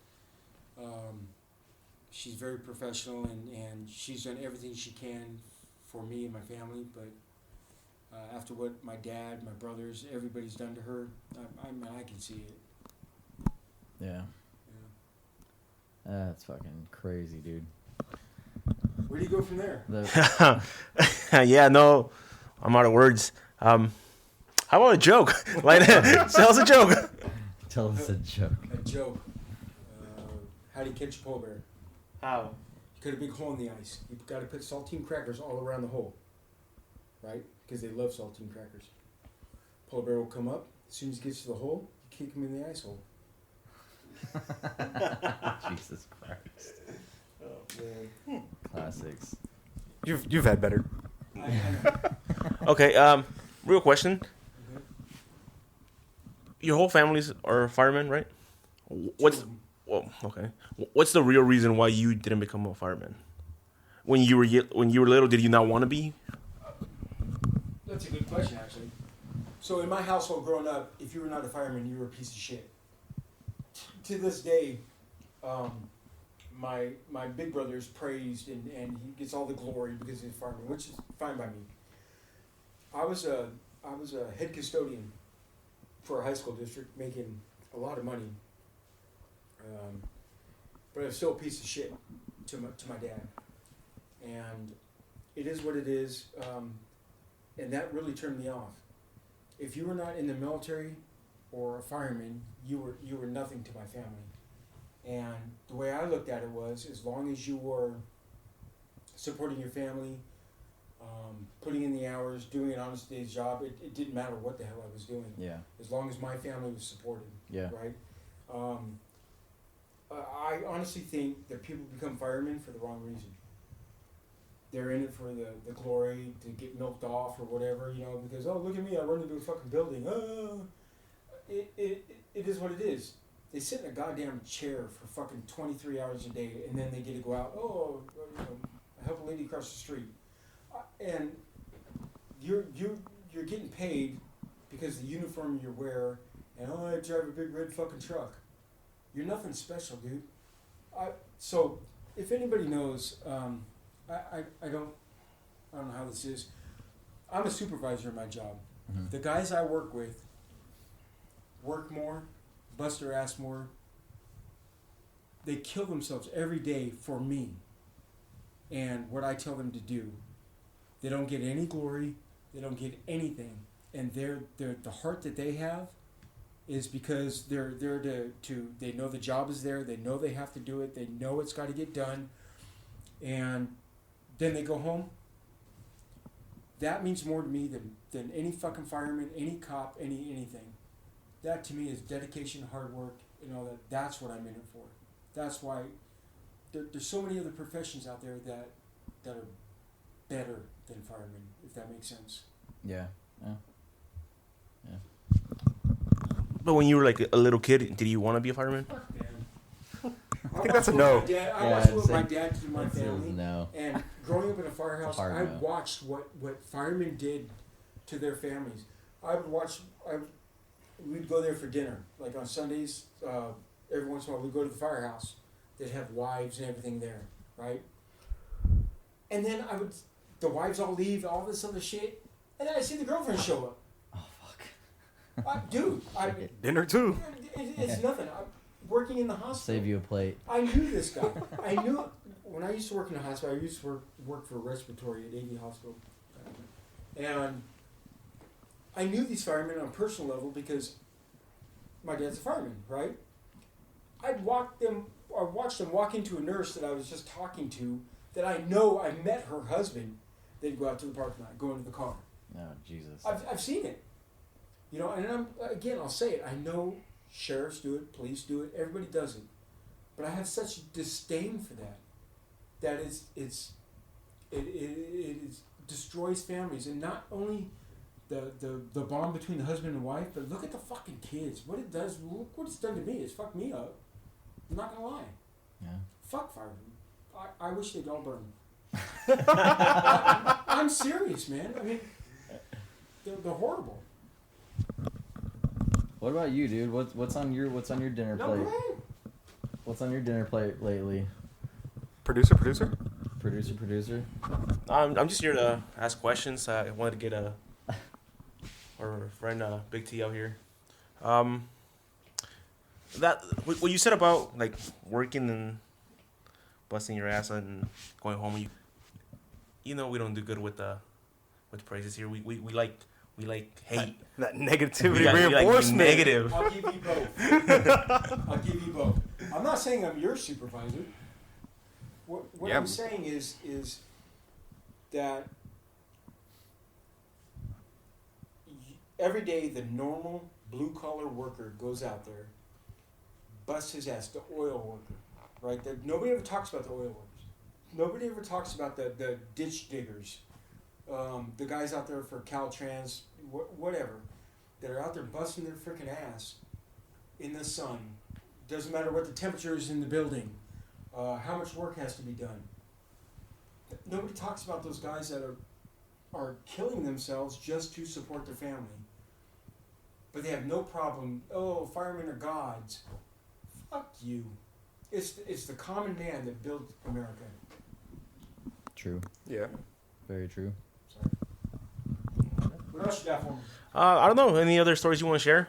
S4: she's very professional and she's done everything she can for me and my family. But after what my dad, my brothers, everybody's done to her, I can see it.
S1: Yeah. That's fucking crazy, dude.
S4: Where do you go from there?
S3: Yeah, no, I'm out of words. How about a joke? Like, tell us a joke.
S1: Tell us a joke.
S4: A joke. How do you catch a polar bear?
S3: How?
S4: You cut a big hole in the ice. You've got to put saltine crackers all around the hole, right? Because they love saltine crackers. Polar bear will come up. As soon as he gets to the hole, you kick him in the ice hole.
S1: Jesus Christ.
S4: Oh, man.
S1: Classics.
S2: You've had better.
S4: I know.
S3: Okay, real question. Your whole families are firemen, right? What's the real reason why you didn't become a fireman? When you were little, did you not want to be?
S4: That's a good question, actually. So in my household growing up, if you were not a fireman, you were a piece of shit. To this day, my big brother is praised and he gets all the glory because he's a fireman, which is fine by me. I was a head custodian for a high school district, making a lot of money. But I was still a piece of shit to my dad. And it is what it is. And that really turned me off. If you were not in the military or a fireman, you were nothing to my family. And the way I looked at it was, as long as you were supporting your family, putting in the hours, doing an honest day's job. It didn't matter what the hell I was doing.
S1: Yeah.
S4: As long as my family was supported.
S1: Yeah.
S4: Right? I honestly think that people become firemen for the wrong reason. They're in it for the glory, to get milked off or whatever, you know, because, oh, look at me, I run into a fucking building. It is what it is. They sit in a goddamn chair for fucking 23 hours a day, and then they get to go out, oh, you know, I help a lady across the street. And you're getting paid because the uniform you wear, and, oh, I drive a big red fucking truck. You're nothing special, dude. So, if anybody knows, I don't know how this is. I'm a supervisor in my job.
S1: Mm-hmm.
S4: The guys I work with work more, bust their ass more. They kill themselves every day for me and what I tell them to do. They don't get any glory. They don't get anything. And the heart that they have is because they're there to they know the job is there. They know they have to do it. They know it's got to get done. And then they go home. That means more to me than any fucking fireman, any cop, anything. That to me is dedication, hard work, and all that. That's what I'm in it for. That's why there's so many other professions out there that are better than firemen, if that makes sense.
S1: Yeah.
S3: But when you were like a little kid, did you want to be a fireman?
S4: Fuck, man.
S5: I think that's a no.
S4: I watched what my dad did to my family.
S1: No.
S4: And growing up in a firehouse,
S1: Hard
S4: I
S1: no.
S4: watched what firemen did to their families. We'd go there for dinner. Like on Sundays, every once in a while we'd go to the firehouse. They'd have wives and everything there, right? And then the wives all leave, all this other shit, and then I see the girlfriend show up.
S1: Oh fuck.
S4: Dude,
S5: Dinner too.
S4: it's nothing. I'm working in the hospital.
S1: Save you a plate.
S4: I knew this guy. I knew when I used to work in the hospital. I used to work for respiratory at AV Hospital, and I knew these firemen on a personal level because my dad's a fireman, right? I watched them walk into a nurse that I was just talking to that I know I met her husband. They'd go out to the parking lot, go into the car.
S1: Oh Jesus.
S4: I've seen it, you know. And I'll say it. I know sheriffs do it, police do it, everybody does it, but I have such disdain for that it destroys families, and not only the bond between the husband and wife, but look at the fucking kids. What it does, look what it's done to me. It's fucked me up. I'm not gonna lie.
S1: Yeah.
S4: Fuck firemen. I wish they'd all burn. I'm serious, man. I mean, they're horrible.
S1: What about you, dude? What's on your dinner
S4: No,
S1: plate?
S4: go ahead.
S1: What's on your dinner plate lately?
S5: Producer.
S1: Producer.
S3: I'm just here to ask questions. I wanted to get our friend Big T out here. That what you said about like working and busting your ass and going home. You know we don't do good with praises here. We like hate.
S5: That negativity
S3: We like
S5: reinforcement.
S3: negative.
S4: I'll give you both. I'm not saying I'm your supervisor. What
S5: Yeah.
S4: I'm saying is that every day the normal blue-collar worker goes out there, busts his ass, the oil worker, right? Nobody ever talks about the oil workers. Nobody ever talks about the ditch diggers, the guys out there for Caltrans, whatever, that are out there busting their freaking ass in the sun. Doesn't matter what the temperature is in the building, how much work has to be done. Nobody talks about those guys that are killing themselves just to support their family. But they have no problem. Oh, firemen are gods. Fuck you. It's the common man that built America.
S1: True.
S5: Yeah.
S1: Very true.
S4: Sorry. What else you got for me?
S3: I don't know. Any other stories you want to share?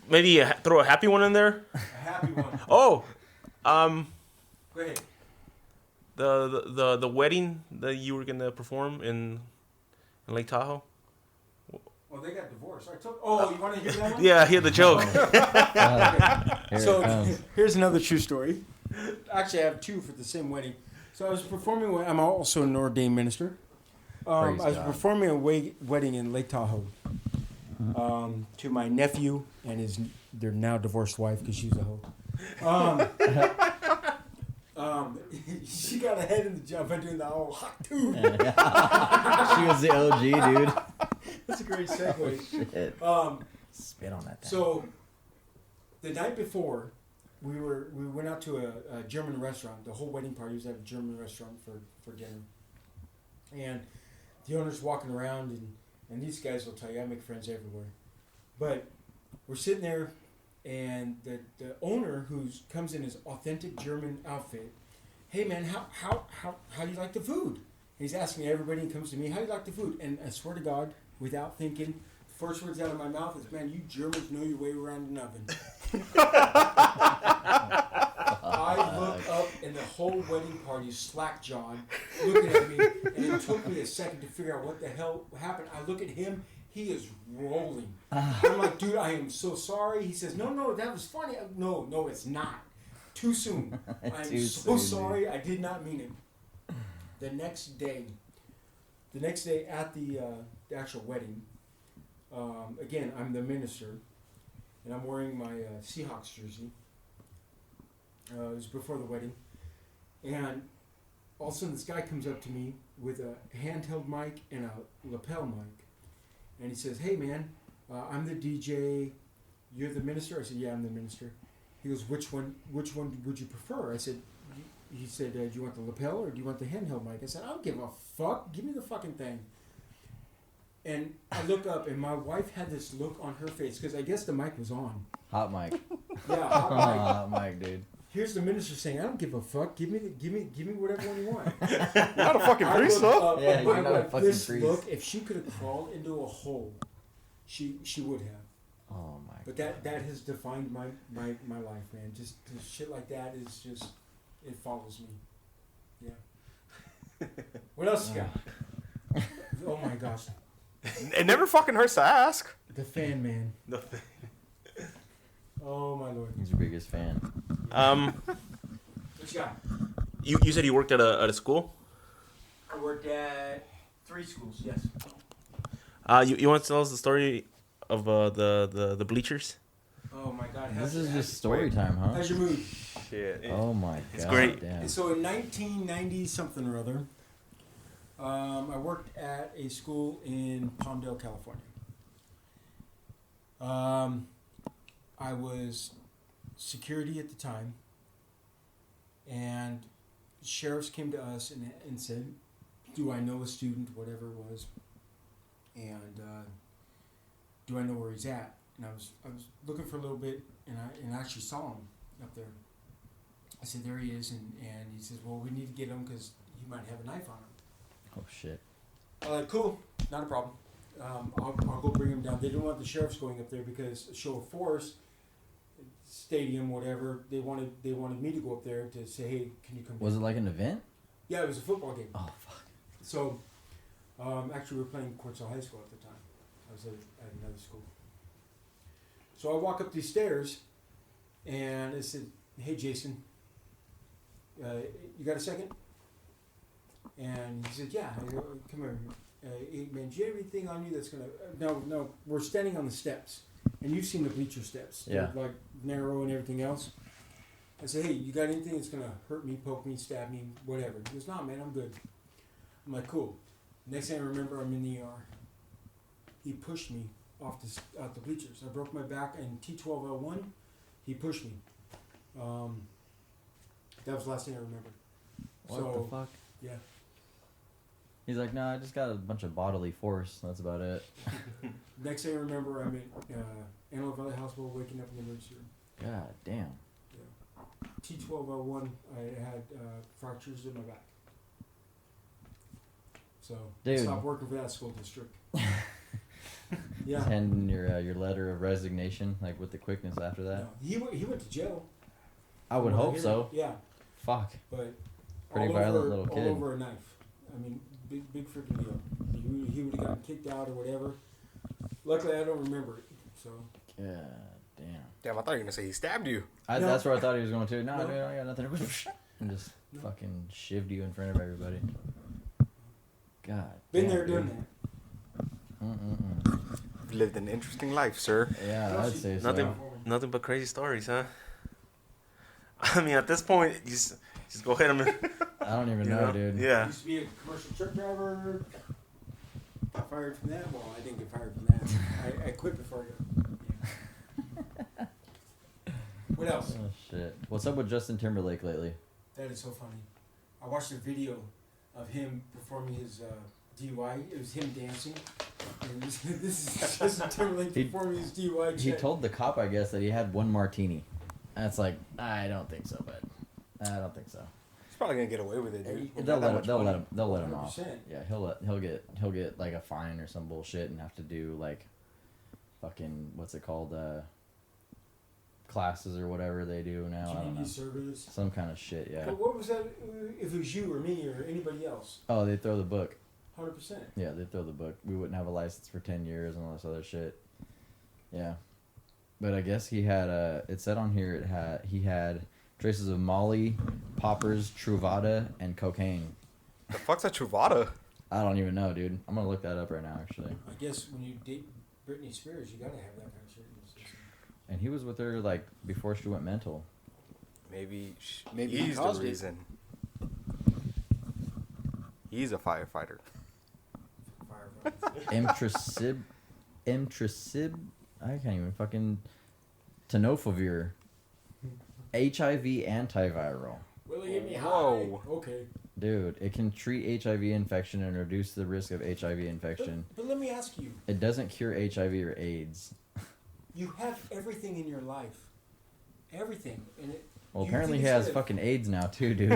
S3: Maybe throw a happy one in there.
S4: A happy one.
S3: Oh,
S4: Go ahead.
S3: the wedding that you were gonna perform in Lake Tahoe.
S4: Well, they got divorced. You want to hear that one?
S3: Yeah, I hear the joke.
S1: Here
S4: So
S1: it comes.
S4: here's another true story. Actually, I have two for the same wedding. So I was performing. I'm also an ordained minister. I was performing a wedding in Lake Tahoe to my nephew and their now divorced wife because she's a hoe. She got ahead in the job by doing the whole hot tube.
S1: She was the OG, dude.
S4: That's a great segue.
S1: Shit. Spit on that thing.
S4: So the night before, we went out to a German restaurant. The whole wedding party was at a German restaurant for dinner. And the owner's walking around, and these guys will tell you, I make friends everywhere. But we're sitting there, and the owner, who comes in his authentic German outfit, hey man, how do you like the food? He's asking everybody, and comes to me, how do you like the food? And I swear to God, without thinking, first words out of my mouth is, man, you Germans know your way around an oven. I look up, and the whole wedding party slack-jawed, looking at me, and it took me a second to figure out what the hell happened. I look at him, he is rolling. I'm like, dude, I am so sorry. He says, no, that was funny. No, it's not. Too soon. I'm so sorry. Dude. I did not mean it. The next day at the actual wedding, again, I'm the minister, and I'm wearing my Seahawks jersey. It was before the wedding, and all of a sudden this guy comes up to me with a handheld mic and a lapel mic, and he says, hey man, I'm the DJ, you're the minister? I said, yeah, I'm the minister. He goes, which one would you prefer? I said, he said, do you want the lapel or do you want the handheld mic? I said, I don't give a fuck, give me the fucking thing. And I look up, and my wife had this look on her face, because I guess the mic was on.
S1: Hot mic.
S4: Yeah, hot mic.
S1: Hot mic, dude.
S4: Here's the minister saying, I don't give a fuck. Give me whatever one you want.
S5: Not a fucking priest, though.
S1: Yeah, you're not a fucking
S4: this
S1: priest.
S4: Look, if she could have crawled into a hole, she would have.
S1: Oh my.
S4: But that has defined my life, man. Just shit like that is just, it follows me. Yeah. What else you got? Oh my gosh.
S5: It never fucking hurts to ask.
S4: The fan man.
S3: The fan.
S4: Oh my lord.
S1: He's your biggest fan.
S4: What you got?
S3: You said you worked at a school?
S4: I worked at 3 schools, yes.
S3: You want to tell us the story of the bleachers?
S4: Oh my god.
S1: This is just story time, huh?
S4: How's your mood?
S5: Shit.
S1: Oh my god.
S3: It's great.
S1: Damn.
S4: So in 1990 something or other, I worked at a school in Palmdale, California. I was security at the time, and sheriffs came to us and said, do I know a student, whatever it was, and do I know where he's at? And I was looking for a little bit, and I actually saw him up there. I said, there he is, and he says, well, we need to get him because he might have a knife on him.
S1: Oh shit.
S4: I'm like, cool, not a problem. I'll go bring him down. They didn't want the sheriffs going up there because show of force, stadium, whatever. They wanted me to go up there to say, hey, can you come?
S1: Was
S4: down?
S1: it like an event?
S4: Yeah, it was a football game.
S1: Oh fuck.
S4: So, actually, we were playing Quartzville High School at the time. I was at another school. So I walk up these stairs, and I said, hey, Jason, you got a second? And he said, yeah. I go, come here. Hey, man, do you have anything on you that's going to... No, we're standing on the steps. And you've seen the bleacher steps.
S1: Yeah.
S4: They're like narrow and everything else. I said, hey, you got anything that's going to hurt me, poke me, stab me, whatever? He goes, nah, man, I'm good. I'm like, cool. Next thing I remember, I'm in the ER. He pushed me out the bleachers. I broke my back in T12L1. He pushed me. That was the last thing I remember.
S1: What the fuck?
S4: Yeah.
S1: He's like, no, I just got a bunch of bodily force. That's about it.
S4: Next thing I remember, I'm in Antelope Valley Hospital, waking up in the emergency room.
S1: God damn.
S4: Yeah. T12L1, I had fractures in my back. So
S1: Dude.
S4: I stopped working for that school district. Yeah.
S1: Just handing your letter of resignation, like with the quickness after that.
S4: No, he went to jail.
S1: I would hope so.
S4: Yeah.
S1: Fuck.
S4: But
S1: Pretty violent little kid.
S4: all over a knife. I mean, big freaking deal. He would have gotten kicked out or whatever. Luckily, I don't remember it. So.
S1: God damn.
S5: Damn, I thought you were gonna say he stabbed you.
S1: That's where I thought he was going to. No,
S4: No.
S1: dude, I got nothing. And just fucking shivved you in front of everybody. God.
S4: Been
S1: damn,
S4: there, done
S1: dude.
S4: that.
S5: Lived an interesting life, sir.
S1: Yeah, I'd say so.
S3: Nothing but crazy stories, huh? I mean, at this point, just go ahead and.
S1: I don't even know, dude.
S3: Yeah.
S4: Used to be a commercial truck driver. Got fired from that. Well, I didn't get fired from that. I quit before I got. Yeah. What else?
S1: Oh shit. What's up with Justin Timberlake lately?
S4: That is so funny. I watched a video of him performing his DUI. It was him dancing. And this is Justin Timberlake performing his DUI.
S1: He told the cop, I guess, that he had one martini. And it's like, I don't think so, but I don't think so.
S5: He's probably gonna get away with it, dude.
S1: They'll let him off.
S4: 100%.
S1: Yeah, he'll get like a fine or some bullshit and have to do like fucking what's it called, classes or whatever they do now. I don't know.
S4: Community service.
S1: Some kind of shit, yeah.
S4: But what was that if it was you or me or anybody else?
S1: Oh, they throw the book.
S4: 100%.
S1: Yeah, they throw the book. We wouldn't have a license for 10 years and all this other shit. Yeah. But I guess he had it said on here he had traces of Molly, poppers, Truvada, and cocaine.
S5: The fuck's a Truvada?
S1: I don't even know, dude. I'm gonna look that up right now, actually.
S4: I guess when you date Britney Spears, you gotta have that kind of shit in the system.
S1: And he was with her like before she went mental.
S5: Maybe
S4: Maybe
S5: he's
S4: he caused
S5: the
S4: it.
S5: reason. He's a firefighter.
S1: Emtracib, I can't even fucking tenofovir, HIV antiviral.
S4: Will he hit me high?
S5: Whoa.
S4: Okay.
S1: Dude, it can treat HIV infection and reduce the risk of HIV infection.
S4: But let me ask you.
S1: It doesn't cure HIV or AIDS.
S4: You have everything in your life. Everything. And
S1: Well,
S4: you
S1: apparently
S4: think
S1: he
S4: it's
S1: has
S4: gonna-
S1: fucking AIDS now too, dude.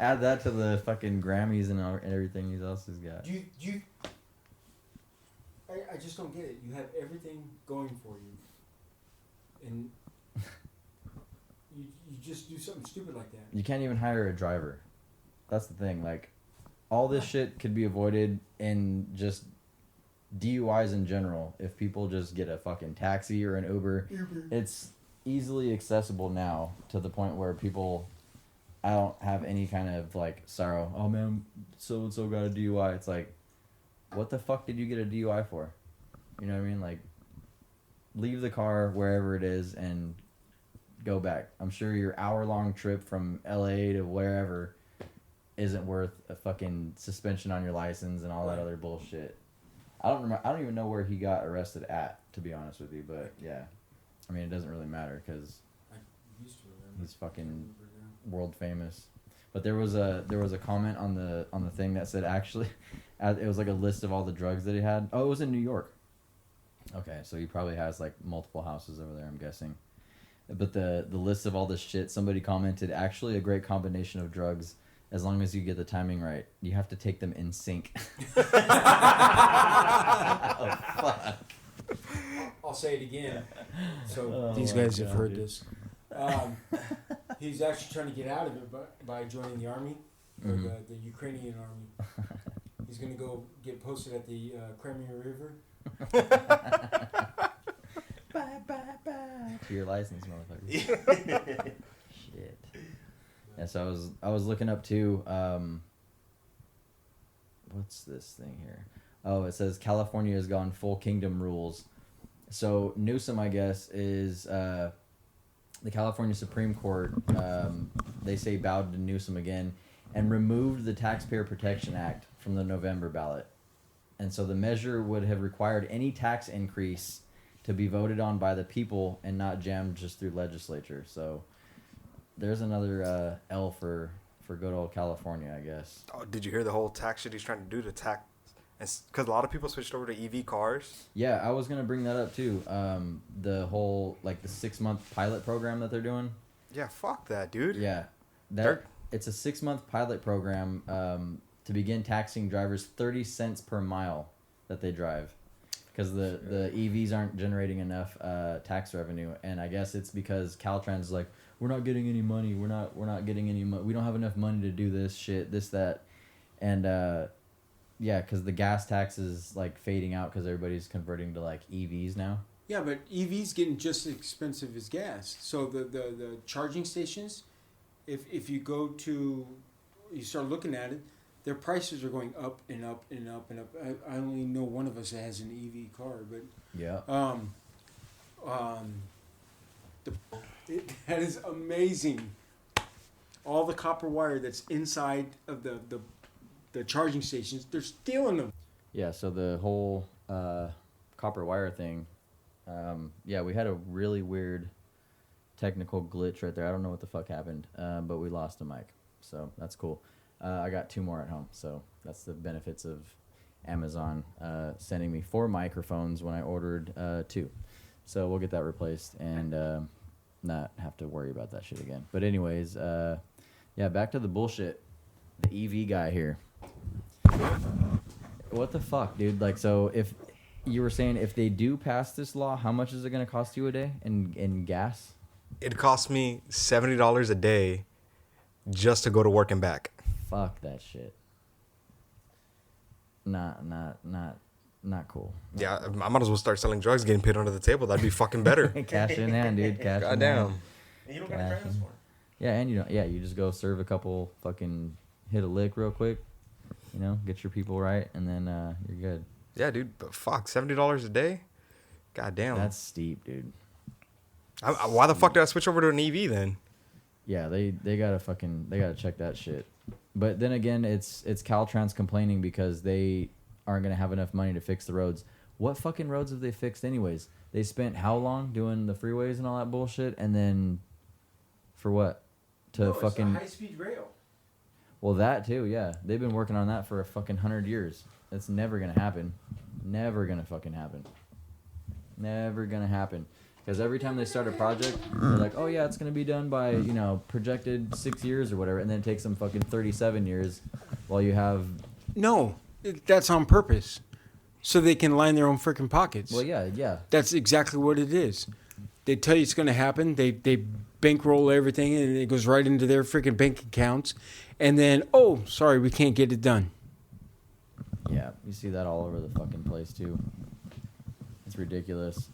S1: Add that to the fucking Grammys and everything else he's got.
S4: I just don't get it. You have everything going for you. And you just do something stupid like that.
S1: You can't even hire a driver. That's the thing. Like, all this shit could be avoided in just DUIs in general. If people just get a fucking taxi or an Uber. It's easily accessible now to the point where people, I don't have any kind of like sorrow. Oh man, so and so got a DUI. It's like, what the fuck did you get a DUI for? You know what I mean? Like, leave the car wherever it is and go back. I'm sure your hour-long trip from LA to wherever isn't worth a fucking suspension on your license and all that other bullshit. I don't even know where he got arrested at, to be honest with you. But yeah, I mean, it doesn't really matter because
S4: I used to remember.
S1: he's fucking world famous. But there was a comment on the thing that said actually, it was like a list of all the drugs that he had. Oh, it was in New York. Okay, so he probably has like multiple houses over there, I'm guessing. But the list of all this shit, somebody commented, actually a great combination of drugs as long as you get the timing right. You have to take them in sync. Oh, fuck.
S4: I'll say it again. So
S1: Oh
S4: these
S1: my
S4: guys have
S1: God,
S4: heard
S1: dude.
S4: this. He's actually trying to get out of it by joining the army, or the Ukrainian army. He's going to go get posted at the Crimea River.
S1: Bye, bye, bye. To your license, motherfucker. Shit. Yeah, so I was looking up too, what's this thing here? Oh, it says California has gone full kingdom rules. So Newsom, I guess, is the California Supreme Court, they say bowed to Newsom again and removed the Taxpayer Protection Act from the November ballot. And so the measure would have required any tax increase to be voted on by the people and not jammed just through legislature. So there's another L for good old California, I guess.
S5: Oh, did you hear the whole tax shit he's trying to do to tax? Because a lot of people switched over to EV cars.
S1: Yeah, I was going to bring that up too. The whole, like, the 6-month pilot program that they're doing.
S5: Yeah, fuck that, dude.
S1: Yeah. It's a 6-month pilot program to begin taxing drivers 30 cents per mile that they drive. Because the EVs aren't generating enough tax revenue. And I guess it's because Caltrans is like, we're not getting any money. We're not getting any money. We don't have enough money to do this shit, this, that. And, yeah, because the gas tax is, like, fading out because everybody's converting to, like, EVs now.
S4: Yeah, but EV's getting just as expensive as gas. So the charging stations, if you go to, you start looking at it, their prices are going up and up and up and up. I only know one of us that has an EV car, but
S1: Yeah.
S4: That is amazing. All the copper wire that's inside of the charging stations, they're stealing them.
S1: Yeah, so the whole copper wire thing, yeah, we had a really weird technical glitch right there. I don't know what the fuck happened, but we lost a mic, so that's cool. I got 2 more at home, so that's the benefits of Amazon sending me 4 microphones when I ordered 2. So we'll get that replaced and not have to worry about that shit again. But anyways, yeah, back to the bullshit. The EV guy here. What the fuck, dude? Like, so if you were saying if they do pass this law, how much is it going to cost you a day in gas?
S5: It costs me $70 a day just to go to work and back.
S1: Fuck that shit. Not cool.
S5: Yeah, I might as well start selling drugs, getting paid under the table. That'd be fucking better.
S1: Cash in hand, dude. Cash in hand.
S5: Goddamn.
S3: And you don't got credits for it.
S1: Yeah, and you don't. Yeah, you just go serve a couple, fucking hit a lick real quick. You know, get your people right, and then you're good.
S5: Yeah, dude. But fuck, $70 a day? Goddamn.
S1: That's steep, dude.
S5: Why the fuck did I switch over to an EV then?
S1: Yeah, they gotta check that shit. But then again, it's Caltrans complaining because they aren't gonna have enough money to fix the roads. What fucking roads have they fixed anyways? They spent how long doing the freeways and all that bullshit, and then for what? To fucking
S4: high speed rail.
S1: Well, that too, yeah. They've been working on that for a fucking 100 years. That's never gonna happen. Never gonna fucking happen. Never gonna happen. Because every time they start a project, they're like, oh yeah, it's gonna be done by, you know, projected 6 years or whatever, and then it takes them fucking 37 years while you have...
S4: No, that's on purpose. So they can line their own freaking pockets.
S1: Well, yeah.
S4: That's exactly what it is. They tell you it's going to happen. They bankroll everything, and it goes right into their freaking bank accounts. And then, oh, sorry, we can't get it done.
S1: Yeah, you see that all over the fucking place, too. It's ridiculous.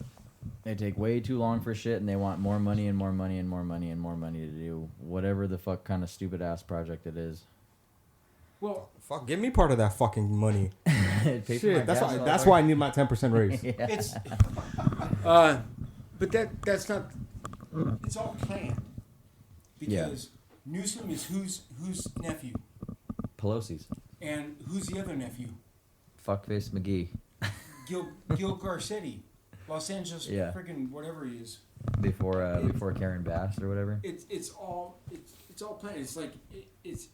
S1: They take way too long for shit, and they want more money and more money and more money and more money to do whatever the fuck kind of stupid-ass project it is.
S4: Well,
S5: Fuck, give me part of that fucking money.
S1: Shit,
S6: That's why I need my 10% raise.
S1: Yeah.
S4: it's... but that's not... It's all planned. Because Newsom is whose nephew?
S1: Pelosi's.
S4: And who's the other nephew?
S1: Fuckface McGee.
S4: Gil Garcetti. Los Angeles freaking whatever he is.
S1: Before Karen Bass or whatever.
S4: It's all planned. It's like it's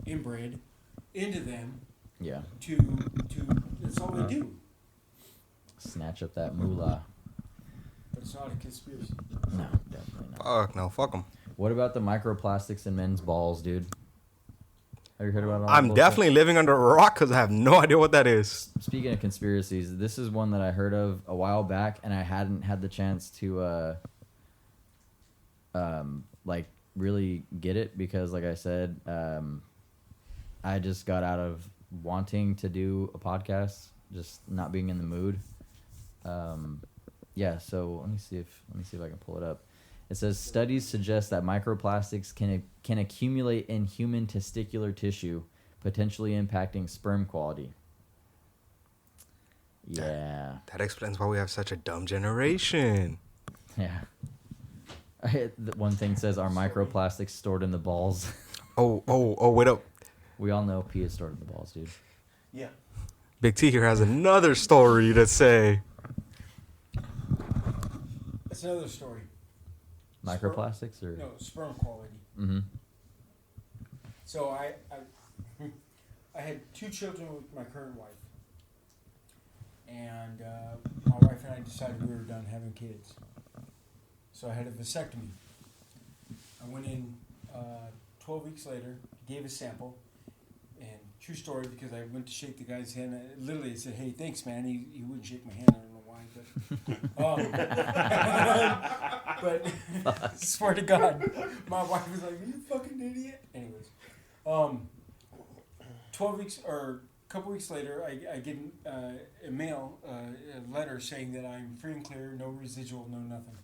S4: inbred into them.
S1: Yeah.
S4: To that's all they do.
S1: Snatch up that moolah.
S4: But it's not a conspiracy.
S1: No, definitely not.
S5: Fuck, no, fuck them.
S1: What about the microplastics in men's balls, dude? Have you heard about all that
S5: I'm
S1: bullshit?
S5: definitely living under a rock because I have no idea what that is.
S1: Speaking of conspiracies, this is one that I heard of a while back, and I hadn't had the chance to, like, really get it because, like I said, I just got out of wanting to do a podcast, just not being in the mood. Yeah, so let me see if I can pull it up. It says studies suggest that microplastics can accumulate in human testicular tissue, potentially impacting sperm quality. Yeah.
S5: That explains why we have such a dumb generation.
S1: Yeah. One thing says, are microplastics stored in the balls?
S5: Oh, wait up.
S1: We all know pee is stored in the balls, dude.
S3: Yeah.
S5: Big T here has another story to say.
S4: That's another story.
S1: Microplastics or
S4: No, sperm quality.
S1: Mm-hmm.
S4: So I had 2 children with my current wife, and my wife and I decided we were done having kids. So I had a vasectomy. I went in 12 weeks later, gave a sample, and true story because I went to shake the guy's hand. I literally said, "Hey, thanks, man." He wouldn't shake my hand. I don't know why, but but swear to God, my wife was like, "Are you fucking idiot?" Anyways, 12 weeks or a couple weeks later, I get a mail, a letter saying that I'm free and clear, no residual, no nothing.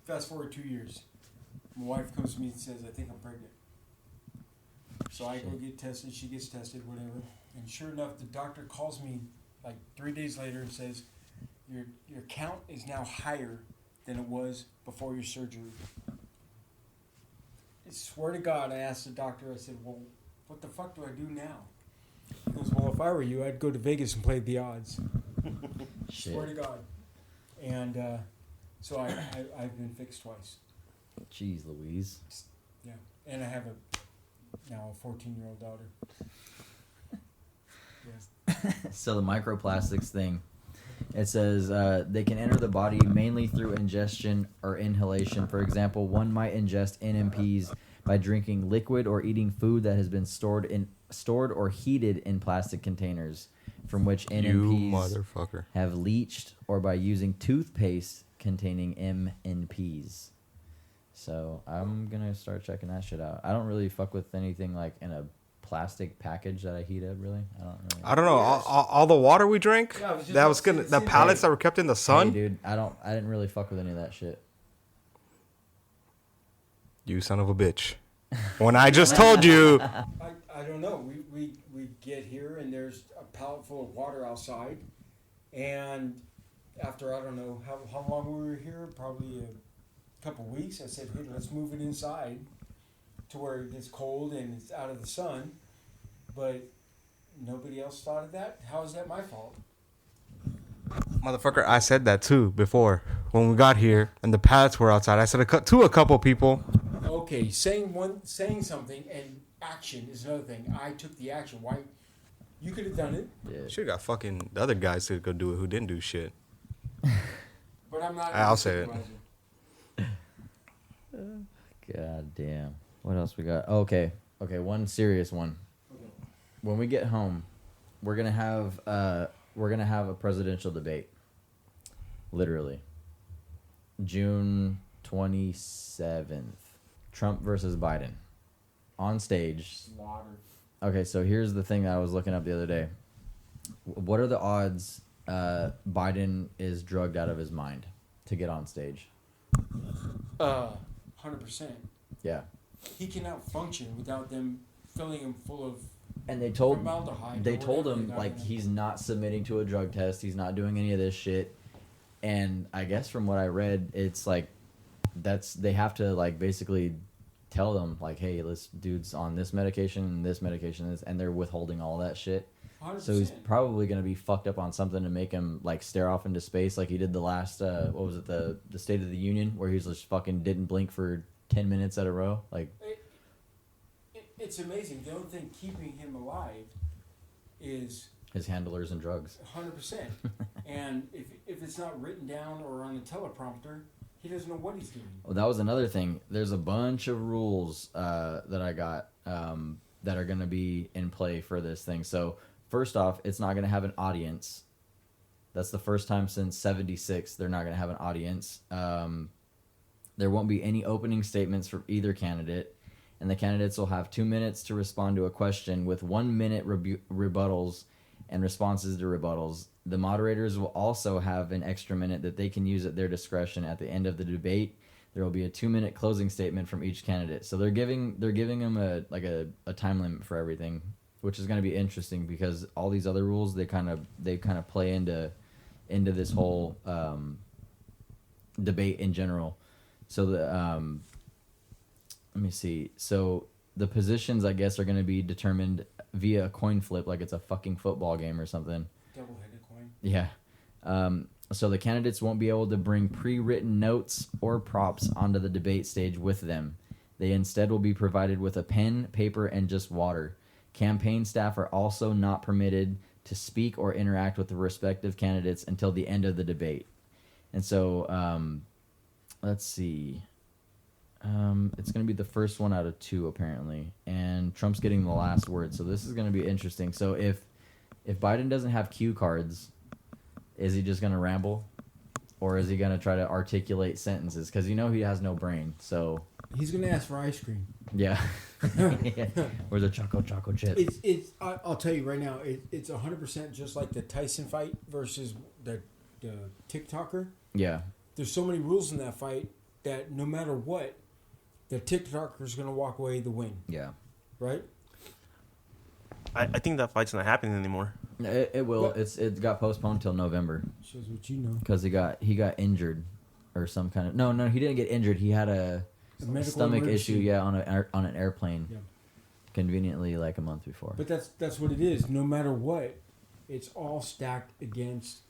S4: Fast forward 2 years. My wife comes to me and says, I think I'm pregnant. So I go
S1: Shit.
S4: get tested. She gets tested, whatever. And sure enough, the doctor calls me like 3 days later and says, your count is now higher than it was before your surgery. I swear to God, I asked the doctor, I said, well, what the fuck do I do now? He goes, well, if I were you, I'd go to Vegas and play the odds.
S1: Shit.
S4: Swear to God. And so I've been fixed twice.
S1: Jeez Louise.
S4: Yeah. And I have now a 14-year-old daughter. Yes.
S1: So the microplastics thing, it says they can enter the body mainly through ingestion or inhalation. For example, one might ingest NMPs by drinking liquid or eating food that has been stored or heated in plastic containers from which NMPs
S5: motherfucker.
S1: have leached, or by using toothpaste containing MNPs. So I'm gonna start checking that shit out. I don't really fuck with anything like in a plastic package that I heat up. Really,
S5: I don't know. All the water we drank,
S4: Yeah, I was just
S5: that was
S4: about to
S5: good.
S4: say
S5: The
S4: the same
S5: pallets
S4: thing.
S5: that were kept in the sun.
S1: Hey, dude, I didn't really fuck with any of that shit.
S5: You son of a bitch. When I just told you.
S4: I don't know. We get here and there's a pallet full of water outside, and after I don't know how long we were here, probably a couple weeks, I said, hey, let's move it inside to where it gets cold and it's out of the sun. But nobody else thought of that. How is that my fault?
S5: Motherfucker, I said that too before when we got here and the pallets were outside. I said to a couple people.
S4: Okay, saying something and action is another thing. I took the action. Why? You could have done it,
S1: Yeah.
S5: Should have got fucking the other guys to go do it who didn't do shit.
S4: but I'm not.
S5: I'll say it.
S1: God damn. What else we got? Okay, one serious one. When we get home, we're gonna have a presidential debate. Literally. June 27th. Trump versus Biden. On stage.
S4: Slaughter.
S1: Okay, so here's the thing that I was looking up the other day. What are the odds Biden is drugged out of his mind to get on stage?
S4: 100%.
S1: Yeah.
S4: He cannot function without them filling him full of
S1: And they told
S4: formaldehyde.
S1: they
S4: or
S1: told
S4: whatever
S1: him
S4: they got
S1: like
S4: in
S1: he's not submitting to a drug test. He's not doing any of this shit. And I guess from what I read, it's like they have to like basically tell them like, hey, this dude's on this medication and this medication, and they're withholding all that shit.
S4: 100%.
S1: So he's probably gonna be fucked up on something to make him like stare off into space like he did the last what was it, the State of the Union, where he's just fucking didn't blink for 10 minutes at a row. Like
S4: It's amazing. The only thing keeping him alive is
S1: his handlers and drugs.
S4: 100%. And if it's not written down or on the teleprompter, he doesn't know what he's doing.
S1: Well, that was another thing. There's a bunch of rules that I got that are going to be in play for this thing. So first off, it's not going to have an audience. That's the first time since 76 they're not going to have an audience. There won't be any opening statements from either candidate, and the candidates will have 2 minutes to respond to a question with 1 minute rebuttals and responses to rebuttals. The moderators will also have an extra minute that they can use at their discretion at the end of the debate. There will be a 2 minute closing statement from each candidate. So they're giving them a time limit for everything, which is going to be interesting because all these other rules they kind of play into this whole debate in general. So let me see. So the positions, I guess, are going to be determined via a coin flip, like it's a fucking football game or something.
S4: Double-headed coin.
S1: Yeah. So the candidates won't be able to bring pre-written notes or props onto the debate stage with them. They instead will be provided with a pen, paper, and just water. Campaign staff are also not permitted to speak or interact with the respective candidates until the end of the debate. And so, let's see. It's going to be the first one out of two, apparently. And Trump's getting the last word. So this is going to be interesting. So if Biden doesn't have cue cards, is he just going to ramble? Or is he going to try to articulate sentences? Because he has no brain. So
S4: He's going to ask for ice cream.
S1: yeah. Or the choco chip.
S4: I'll tell you right now, it's 100% just like the Tyson fight versus the TikToker.
S1: Yeah.
S4: There's so many rules in that fight that no matter what, the TikToker's going to walk away the win,
S1: Yeah.
S4: right?
S3: I think that fight's not happening anymore.
S1: It will.
S4: What?
S1: It got postponed till November
S4: Shows what you know.
S1: because he got injured or some kind of no he didn't get injured. He had a
S4: medical
S1: stomach
S4: emergency.
S1: issue. Yeah, on an airplane.
S4: Yeah.
S1: Conveniently, like a month before.
S4: But that's what it is. No matter what, it's all stacked against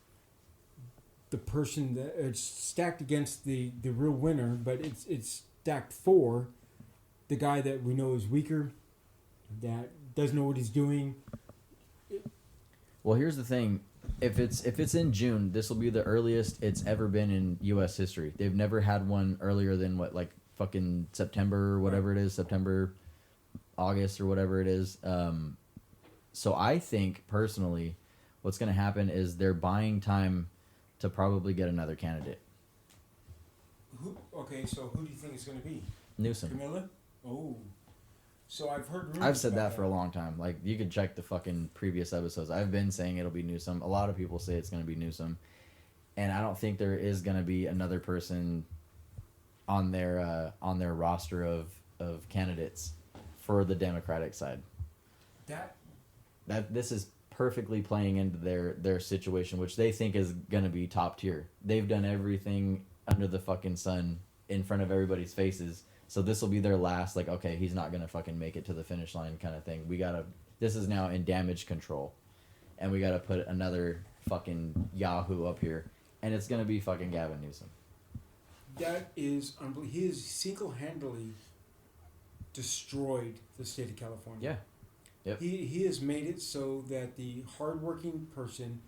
S4: the person that it's stacked against the real winner. But it's stacked for the guy that we know is weaker, that doesn't know what he's doing.
S1: Well, here's the thing: if it's in June, this will be the earliest it's ever been in U.S. history. They've never had one earlier than what, like fucking September or whatever it is, September, August or whatever it is. So I think personally, what's going to happen is they're buying time to probably get another candidate.
S4: Okay, so who do you think it's going to be?
S1: Newsom.
S4: Camilla? Oh. So I've heard rumors
S1: I've said
S4: about
S1: that for a long time. Like, you could check the fucking previous episodes. I've been saying it'll be Newsom. A lot of people say it's going to be Newsom. And I don't think there is going to be another person on their roster of candidates for the Democratic side. That this is perfectly playing into their situation, which they think is going to be top tier. They've done everything under the fucking sun in front of everybody's faces. So this will be their last, like, okay, he's not going to fucking make it to the finish line kind of thing. This is now in damage control. And we got to put another fucking Yahoo up here. And it's going to be fucking Gavin Newsom.
S4: That is unbelievable. He has single-handedly destroyed the state of California.
S1: Yeah. Yep.
S4: He has made it so that the hardworking person,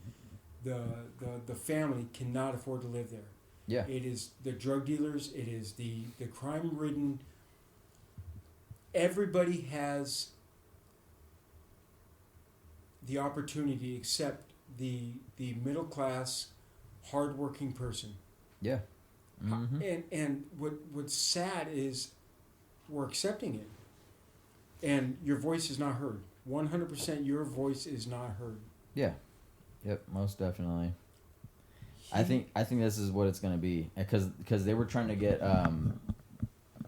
S4: the family cannot afford to live there.
S1: Yeah.
S4: It is the drug dealers. It is the crime-ridden. Everybody has the opportunity except the middle-class, hardworking person.
S1: Yeah. Mm-hmm.
S4: And what's sad is we're accepting it. And your voice is not heard. 100% your voice is not heard.
S1: Yeah. Yep, most definitely. I think this is what it's going to be, because they were trying to get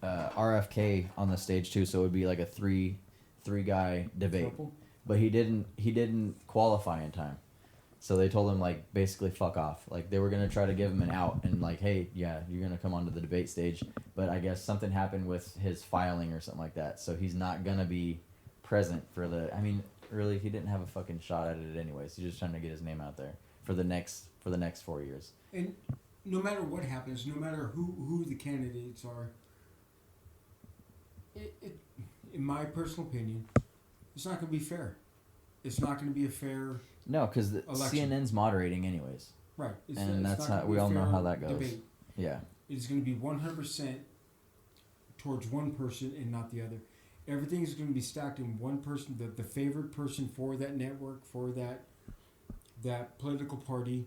S1: RFK on the stage too, so it would be like a three guy debate.
S4: Purple?
S1: But he didn't qualify in time. So they told him, like, basically fuck off. Like, they were going to try to give him an out and, like, hey, yeah, you're going to come onto the debate stage, but I guess something happened with his filing or something like that. So he's not going to be present for the, I mean, really, he didn't have a fucking shot at it anyways. He's just trying to get his name out there for the next 4 years.
S4: And no matter what happens, no matter who the candidates are, in my personal opinion, it's not going to be fair. It's not going to be a fair.
S1: No, because
S4: election.
S1: CNN's moderating anyways.
S4: Right.
S1: And that's
S4: not
S1: how
S4: gonna
S1: we
S4: be a
S1: all know
S4: fair
S1: how that goes.
S4: debate.
S1: Yeah.
S4: It's going to be 100% towards one person and not the other. Everything is going to be stacked in one person, the favored person for that network, for that political party.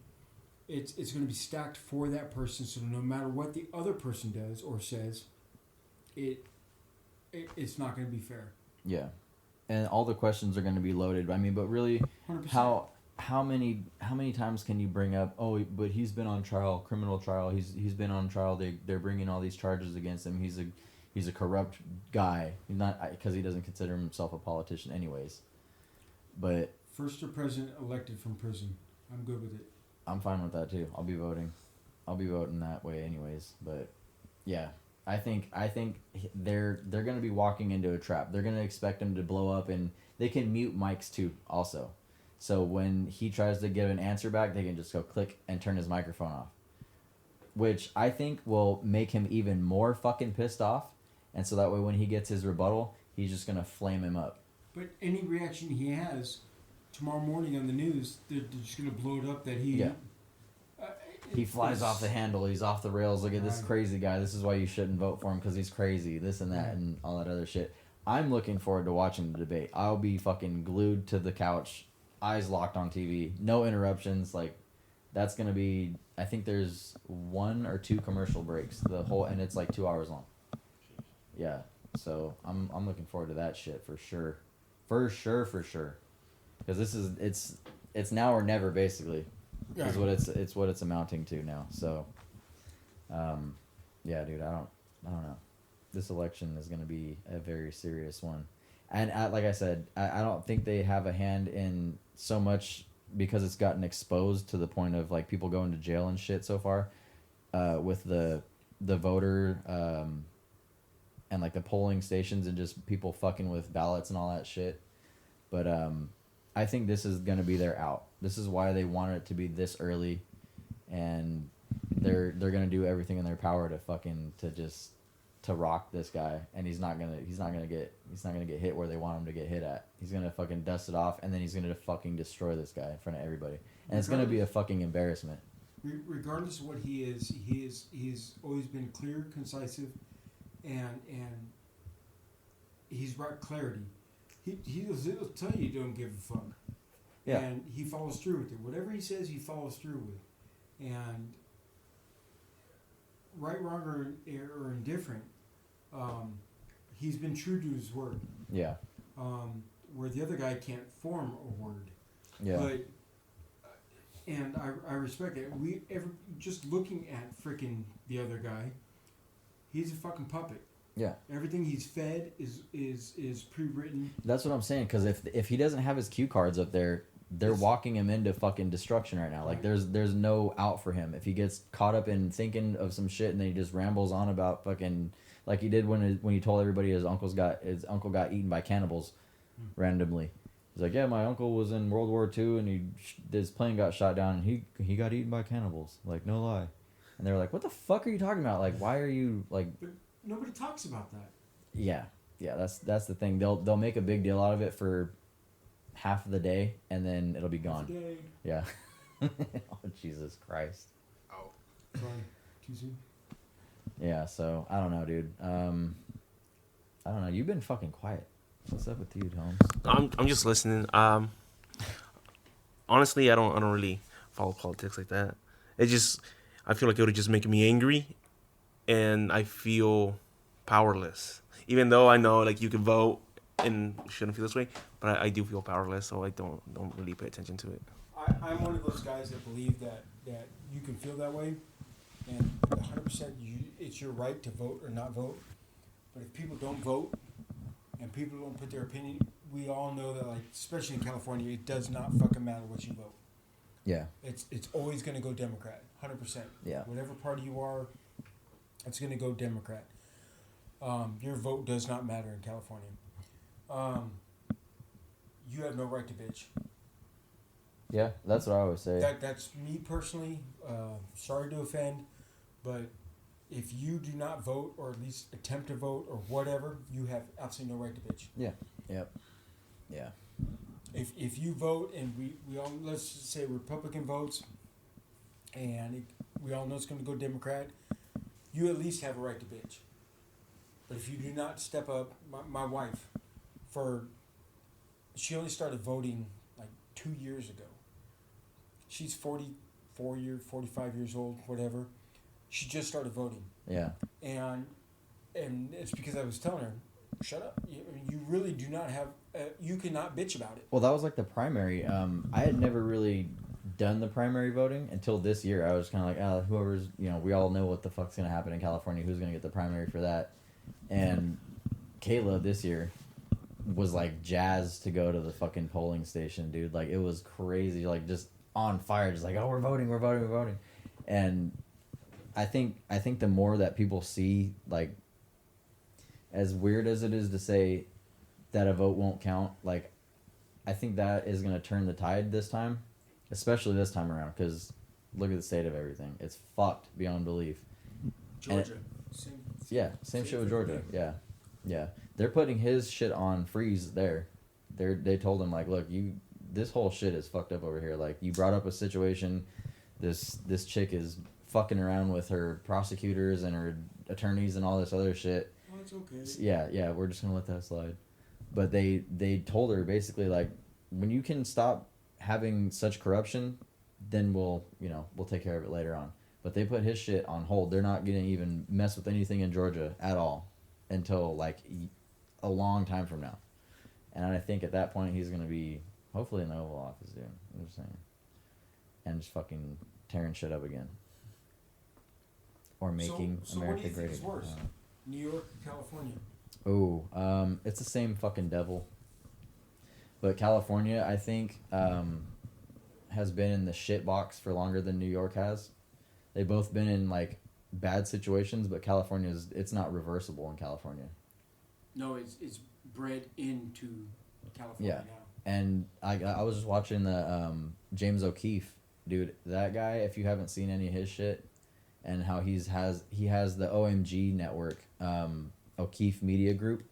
S4: It's going to be stacked for that person, so no matter what the other person does or says, it's not going to be fair.
S1: Yeah. And all the questions are going to be loaded. I mean, but really,
S4: 100%.
S1: how many times can you bring up? Oh, but he's been on trial, criminal trial. He's been on trial. They're bringing all these charges against him. He's a corrupt guy. He's not, because he doesn't consider himself a politician, anyways. But
S4: First or president elected from prison. I'm good with it.
S1: I'm fine with that too. I'll be voting that way, anyways. But yeah. I think they're going to be walking into a trap. They're going to expect him to blow up, and they can mute mics too also. So when he tries to give an answer back, they can just go click and turn his microphone off. Which I think will make him even more fucking pissed off. And so that way when he gets his rebuttal, he's just going to flame him up.
S4: But any reaction he has tomorrow morning on the news, they're just going to blow it up that he...
S1: Yeah. He flies off the handle. He's off the rails. Look at this crazy guy. This is why you shouldn't vote for him, because he's crazy. This and that and all that other shit. I'm looking forward to watching the debate. I'll be fucking glued to the couch, eyes locked on TV, no interruptions. Like, that's gonna be. I think there's 1 or 2 commercial breaks. And it's like 2 hours long. Yeah. So I'm looking forward to that shit for sure, because this is it's now or never basically. Is what what it's amounting to now. So, yeah, dude, I don't know. this election is going to be a very serious one. And like I said, I don't think they have a hand in so much because it's gotten exposed to the point of like people going to jail and shit so far, with the voter and like the polling stations and just people fucking with ballots and all that shit. But I think this is going to be their out. This is why they wanted it to be this early, and they're going to do everything in their power to rock this guy, and he's not going to get hit where they want him to get hit at. He's going to fucking dust it off, and then he's going to fucking destroy this guy in front of everybody. And it's going to be a fucking embarrassment.
S4: Regardless of what he is always been clear, concise, and he's brought clarity. He'll tell you he don't give a fuck. Yeah. And he follows through with it. Whatever he says, he follows through with. And right, wrong, or indifferent, he's been true to his word.
S1: Yeah.
S4: Where the other guy can't form a word.
S1: Yeah.
S4: But and I respect it. Just looking at freaking the other guy, he's a fucking puppet.
S1: Yeah.
S4: Everything he's fed is pre-written.
S1: That's what I'm saying. Because if he doesn't have his cue cards up there, they're walking him into fucking destruction right now. Like there's no out for him. If he gets caught up in thinking of some shit and then he just rambles on about fucking like he did when he told everybody his uncle got eaten by cannibals randomly. He's like, yeah, my uncle was in World War II and his plane got shot down and he got eaten by cannibals. Like, no lie. And they're like, what the fuck are you talking about? Like, why are you like?
S4: But nobody talks about that.
S1: Yeah, that's the thing. They'll make a big deal out of it for half of the day and then it'll be gone. Yeah. Oh, Jesus Christ.
S2: Oh.
S4: Sorry. Too soon.
S1: Yeah. So I don't know, dude. I don't know. You've been fucking quiet. What's up with you, Holmes?
S3: I'm just listening. Honestly, I don't really follow politics like that. I feel like it would just make me angry, and I feel powerless. Even though I know like you can vote and shouldn't feel this way, but I do feel powerless, so I don't really pay attention to it.
S4: I'm one of those guys that believe that you can feel that way, and 100% it's your right to vote or not vote. But if people don't vote and people don't put their opinion, we all know that, like, especially in California, it does not fucking matter what you vote.
S1: Yeah.
S4: It's always going to go Democrat, 100%.
S1: Yeah.
S4: Whatever party you are, it's going to go Democrat. Your vote does not matter in California. You have no right to bitch.
S1: Yeah, that's what I always say.
S4: That's me personally. Sorry to offend, but if you do not vote or at least attempt to vote or whatever, you have absolutely no right to bitch.
S1: Yeah. Yep. Yeah.
S4: If you vote and we all, let's just say Republican votes, and we all know it's going to go Democrat, you at least have a right to bitch. But if you do not step up, my wife, she only started voting like 2 years ago. She's 45 years old, whatever. She just started voting.
S1: Yeah.
S4: And it's because I was telling her, shut up. You really do not have, you cannot bitch about it.
S1: Well, that was like the primary. I had never really done the primary voting until this year. I was kind of like, whoever's, we all know what the fuck's going to happen in California. Who's going to get the primary for that? And Kayla this year was like jazzed to go to the fucking polling station, dude. Like, it was crazy. Like, just on fire. Just like, oh, we're voting. And I think the more that people see, like, as weird as it is to say that a vote won't count, like, I think that is going to turn the tide this time, especially this time around, because look at the state of everything. It's fucked beyond belief.
S4: Georgia.
S1: Same shit with Georgia. Yeah. They're putting his shit on freeze there. They told him, like, look, this whole shit is fucked up over here. Like, you brought up a situation, this chick is fucking around with her prosecutors and her attorneys and all this other shit.
S4: Oh, it's okay.
S1: Yeah, we're just gonna let that slide. But they told her basically, like, when you can stop having such corruption, then we'll take care of it later on. But they put his shit on hold. They're not gonna even mess with anything in Georgia at all until like a long time from now. And I think at that point he's gonna be hopefully in the Oval Office, dude. I'm just saying, and just fucking tearing shit up again, or making
S4: so
S1: America
S4: what do you
S1: great
S4: think is
S1: again.
S4: worse? New York, California.
S1: Oh, it's the same fucking devil. But California, I think, has been in the shit box for longer than New York has. They've both been in like bad situations, but it's not reversible in California.
S4: No, it's bred into California now.
S1: And I was just watching the James O'Keefe, dude. That guy, if you haven't seen any of his shit, and how he has the OMG network, O'Keefe Media Group,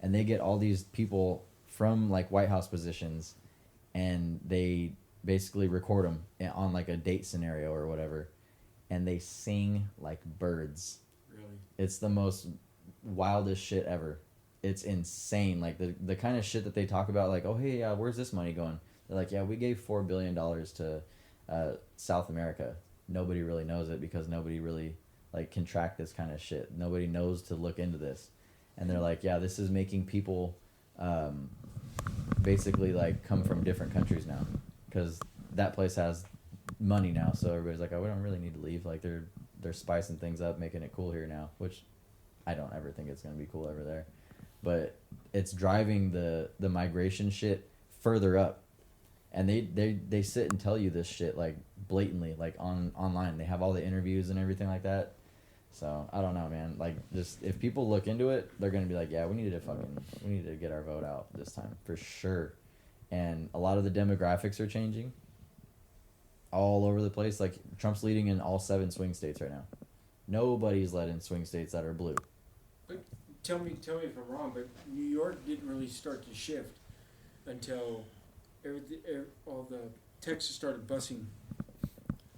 S1: and they get all these people from like White House positions, and they basically record them on like a date scenario or whatever, and they sing like birds.
S4: Really?
S1: It's the most wildest shit ever. It's insane. Like the kind of shit that they talk about, like, oh hey, where's this money going? They're like, yeah, we gave $4 billion to South America. Nobody really knows it because nobody really like can track this kind of shit. Nobody knows to look into this, and they're like, yeah, this is making people basically like come from different countries now because that place has money now. So everybody's like, oh, we don't really need to leave. Like they're spicing things up, making it cool here now, which I don't ever think it's gonna be cool over there. But it's driving the migration shit further up, and they sit and tell you this shit like blatantly, like online. They have all the interviews and everything like that. So I don't know, man. Like, just if people look into it, they're gonna be like, yeah, we need to get our vote out this time for sure. And a lot of the demographics are changing all over the place. Like Trump's leading in all 7 swing states right now. Nobody's led in swing states that are blue.
S4: Tell me if I'm wrong, but New York didn't really start to shift until all the Texas started busing.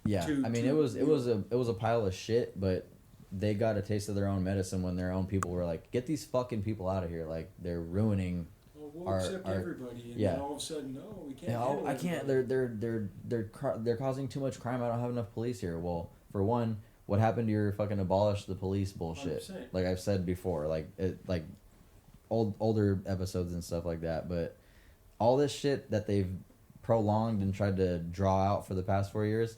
S1: Yeah, I mean it was a pile of shit, but they got a taste of their own medicine when their own people were like, "Get these fucking people out of here!" Like they're ruining.
S4: Well, we'll accept everybody, and then all of a sudden, no, we can't.
S1: Yeah, I can't. They're causing too much crime. I don't have enough police here. Well, for one. What happened to your fucking abolish the police bullshit?
S4: 100%.
S1: Like I've said before, like older episodes and stuff like that. But all this shit that they've prolonged and tried to draw out for the past 4 years,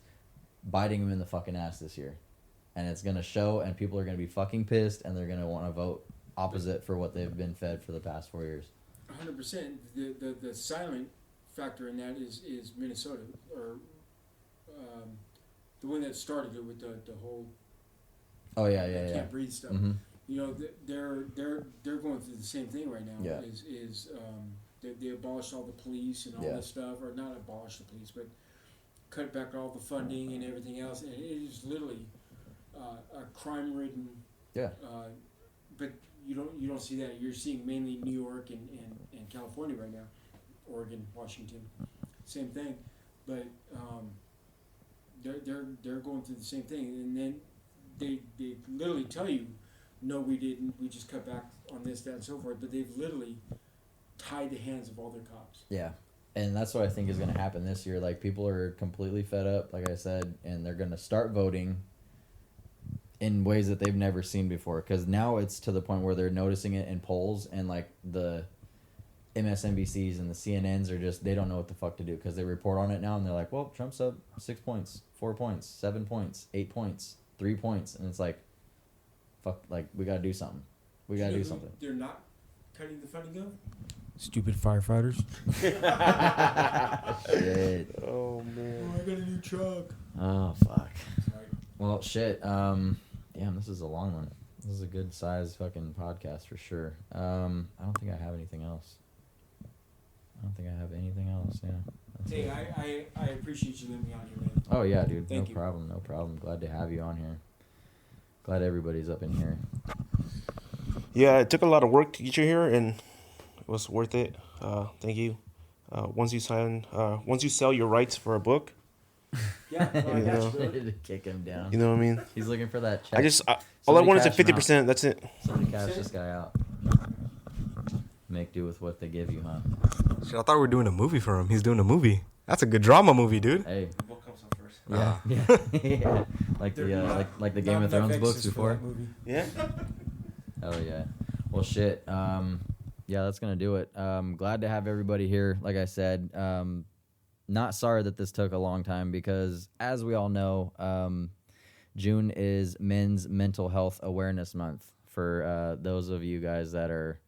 S1: biting them in the fucking ass this year, and it's gonna show. And people are gonna be fucking pissed, and they're gonna want to vote opposite for what they've been fed for the past 4 years.
S4: 100%. The silent factor in that is Minnesota or. The one that started it with the whole.
S1: Oh yeah.
S4: Can't breathe stuff.
S1: Mm-hmm.
S4: You know, they're going through the same thing right now.
S1: Yeah.
S4: They abolished all the police and all this stuff, or not abolish the police, but cut back all the funding and everything else, and it is literally a crime-ridden.
S1: Yeah.
S4: But you don't see that. You're seeing mainly New York and California right now, Oregon, Washington, same thing, but. They're going through the same thing, and then they literally tell you, no, we didn't. We just cut back on this, that, and so forth. But they've literally tied the hands of all their cops. Yeah,
S1: and that's what I think is going to happen this year. Like people are completely fed up, like I said, and they're going to start voting in ways that they've never seen before. Because now it's to the point where they're noticing it in polls, and like the MSNBCs and the CNNs are just, they don't know what the fuck to do because they report on it now and they're like, well, Trump's up 6 points, 4 points, 7 points, 8 points, 3 points, and it's like, fuck, like we gotta do something. We gotta do something.
S4: They're not cutting the funding of stupid firefighters.
S1: Shit.
S3: Oh man.
S4: Oh, I got a new truck.
S1: Oh fuck. Sorry. Well, shit. Damn, this is a long one. This is a good size fucking podcast for sure. I don't think I have anything else. Yeah.
S4: Hey, I appreciate you letting me on here, man.
S1: Oh yeah, dude.
S4: Thank you.
S1: No problem. Glad to have you on here. Glad everybody's up in here.
S3: Yeah, it took a lot of work to get you here, and it was worth it. Thank you. Once you sell your rights for a book.
S4: Yeah,
S3: you know,
S1: kick him down.
S3: You know what I mean?
S1: He's looking for that check.
S3: All I want is 50%. That's it.
S1: Somebody cash this guy out. Make do with what they give you, huh?
S5: Shit, I thought we were doing a movie for him. He's doing a movie. That's a good drama movie, dude.
S1: Hey.
S3: The book comes out first.
S1: Yeah. Yeah. Like the Game of Thrones books before.
S3: Yeah.
S1: Oh yeah. Well, shit. Yeah, that's gonna do it. Glad to have everybody here. Like I said, not sorry that this took a long time because, as we all know, June is Men's Mental Health Awareness Month for those of you guys that are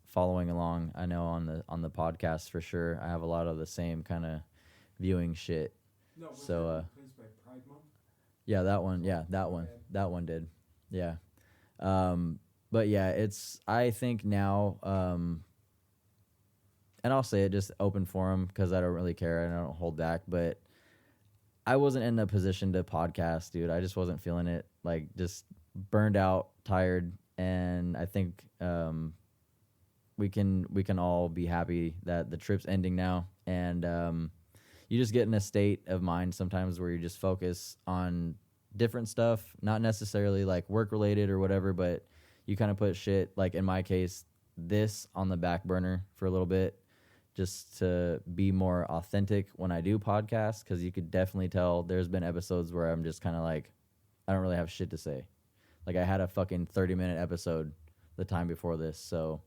S1: following along. I know on the podcast for sure. I have a lot of the same kind of viewing shit.
S4: No, was
S1: So,
S4: that replaced by Pride Month?
S1: Yeah, that one. Yeah, that one did. Yeah. But yeah, I think now, and I'll say it just open forum because I don't really care and I don't hold back, but I wasn't in a position to podcast, dude. I just wasn't feeling it. Like, just burned out, tired, and I think we can all be happy that the trip's ending now, and you just get in a state of mind sometimes where you just focus on different stuff, not necessarily like work related or whatever, but you kind of put shit, like in my case, this on the back burner for a little bit, just to be more authentic when I do podcasts, because you could definitely tell there's been episodes where I'm just kind of like, I don't really have shit to say. Like, I had a fucking 30-minute episode the time before this, so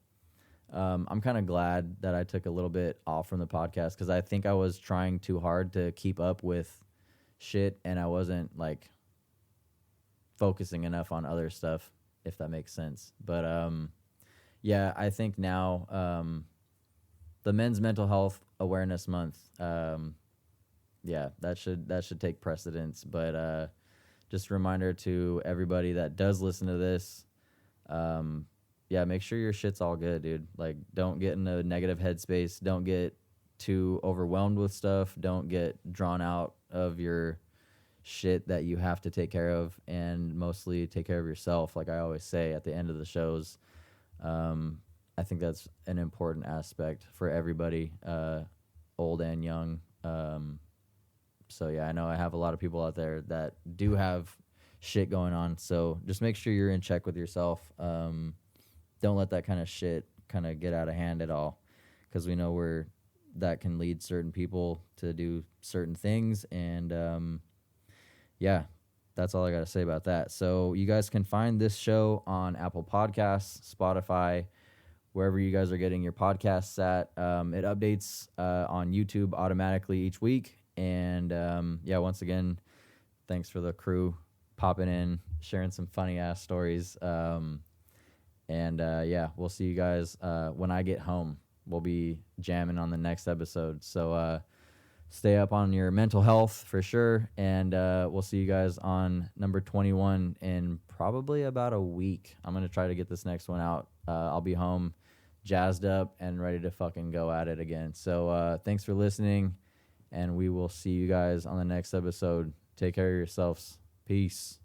S1: I'm kind of glad that I took a little bit off from the podcast, because I think I was trying too hard to keep up with shit, and I wasn't like focusing enough on other stuff, if that makes sense. But yeah, I think now the Men's Mental Health Awareness Month, yeah, that should take precedence. But just a reminder to everybody that does listen to this, yeah, make sure your shit's all good, dude. Like, don't get in a negative headspace. Don't get too overwhelmed with stuff. Don't get drawn out of your shit that you have to take care of, and mostly take care of yourself. Like I always say at the end of the shows, I think that's an important aspect for everybody, old and young. So yeah, I know I have a lot of people out there that do have shit going on. So just make sure you're in check with yourself. Don't let that kind of shit kind of get out of hand at all, because we know that can lead certain people to do certain things. And yeah, that's all I got to say about that. So you guys can find this show on Apple Podcasts, Spotify, wherever you guys are getting your podcasts at. It updates on YouTube automatically each week. And yeah, once again, thanks for the crew popping in, sharing some funny ass stories. And yeah, we'll see you guys when I get home. We'll be jamming on the next episode. So stay up on your mental health for sure. And we'll see you guys on number 21 in probably about a week. I'm going to try to get this next one out. I'll be home, jazzed up, and ready to fucking go at it again. So thanks for listening, and we will see you guys on the next episode. Take care of yourselves. Peace.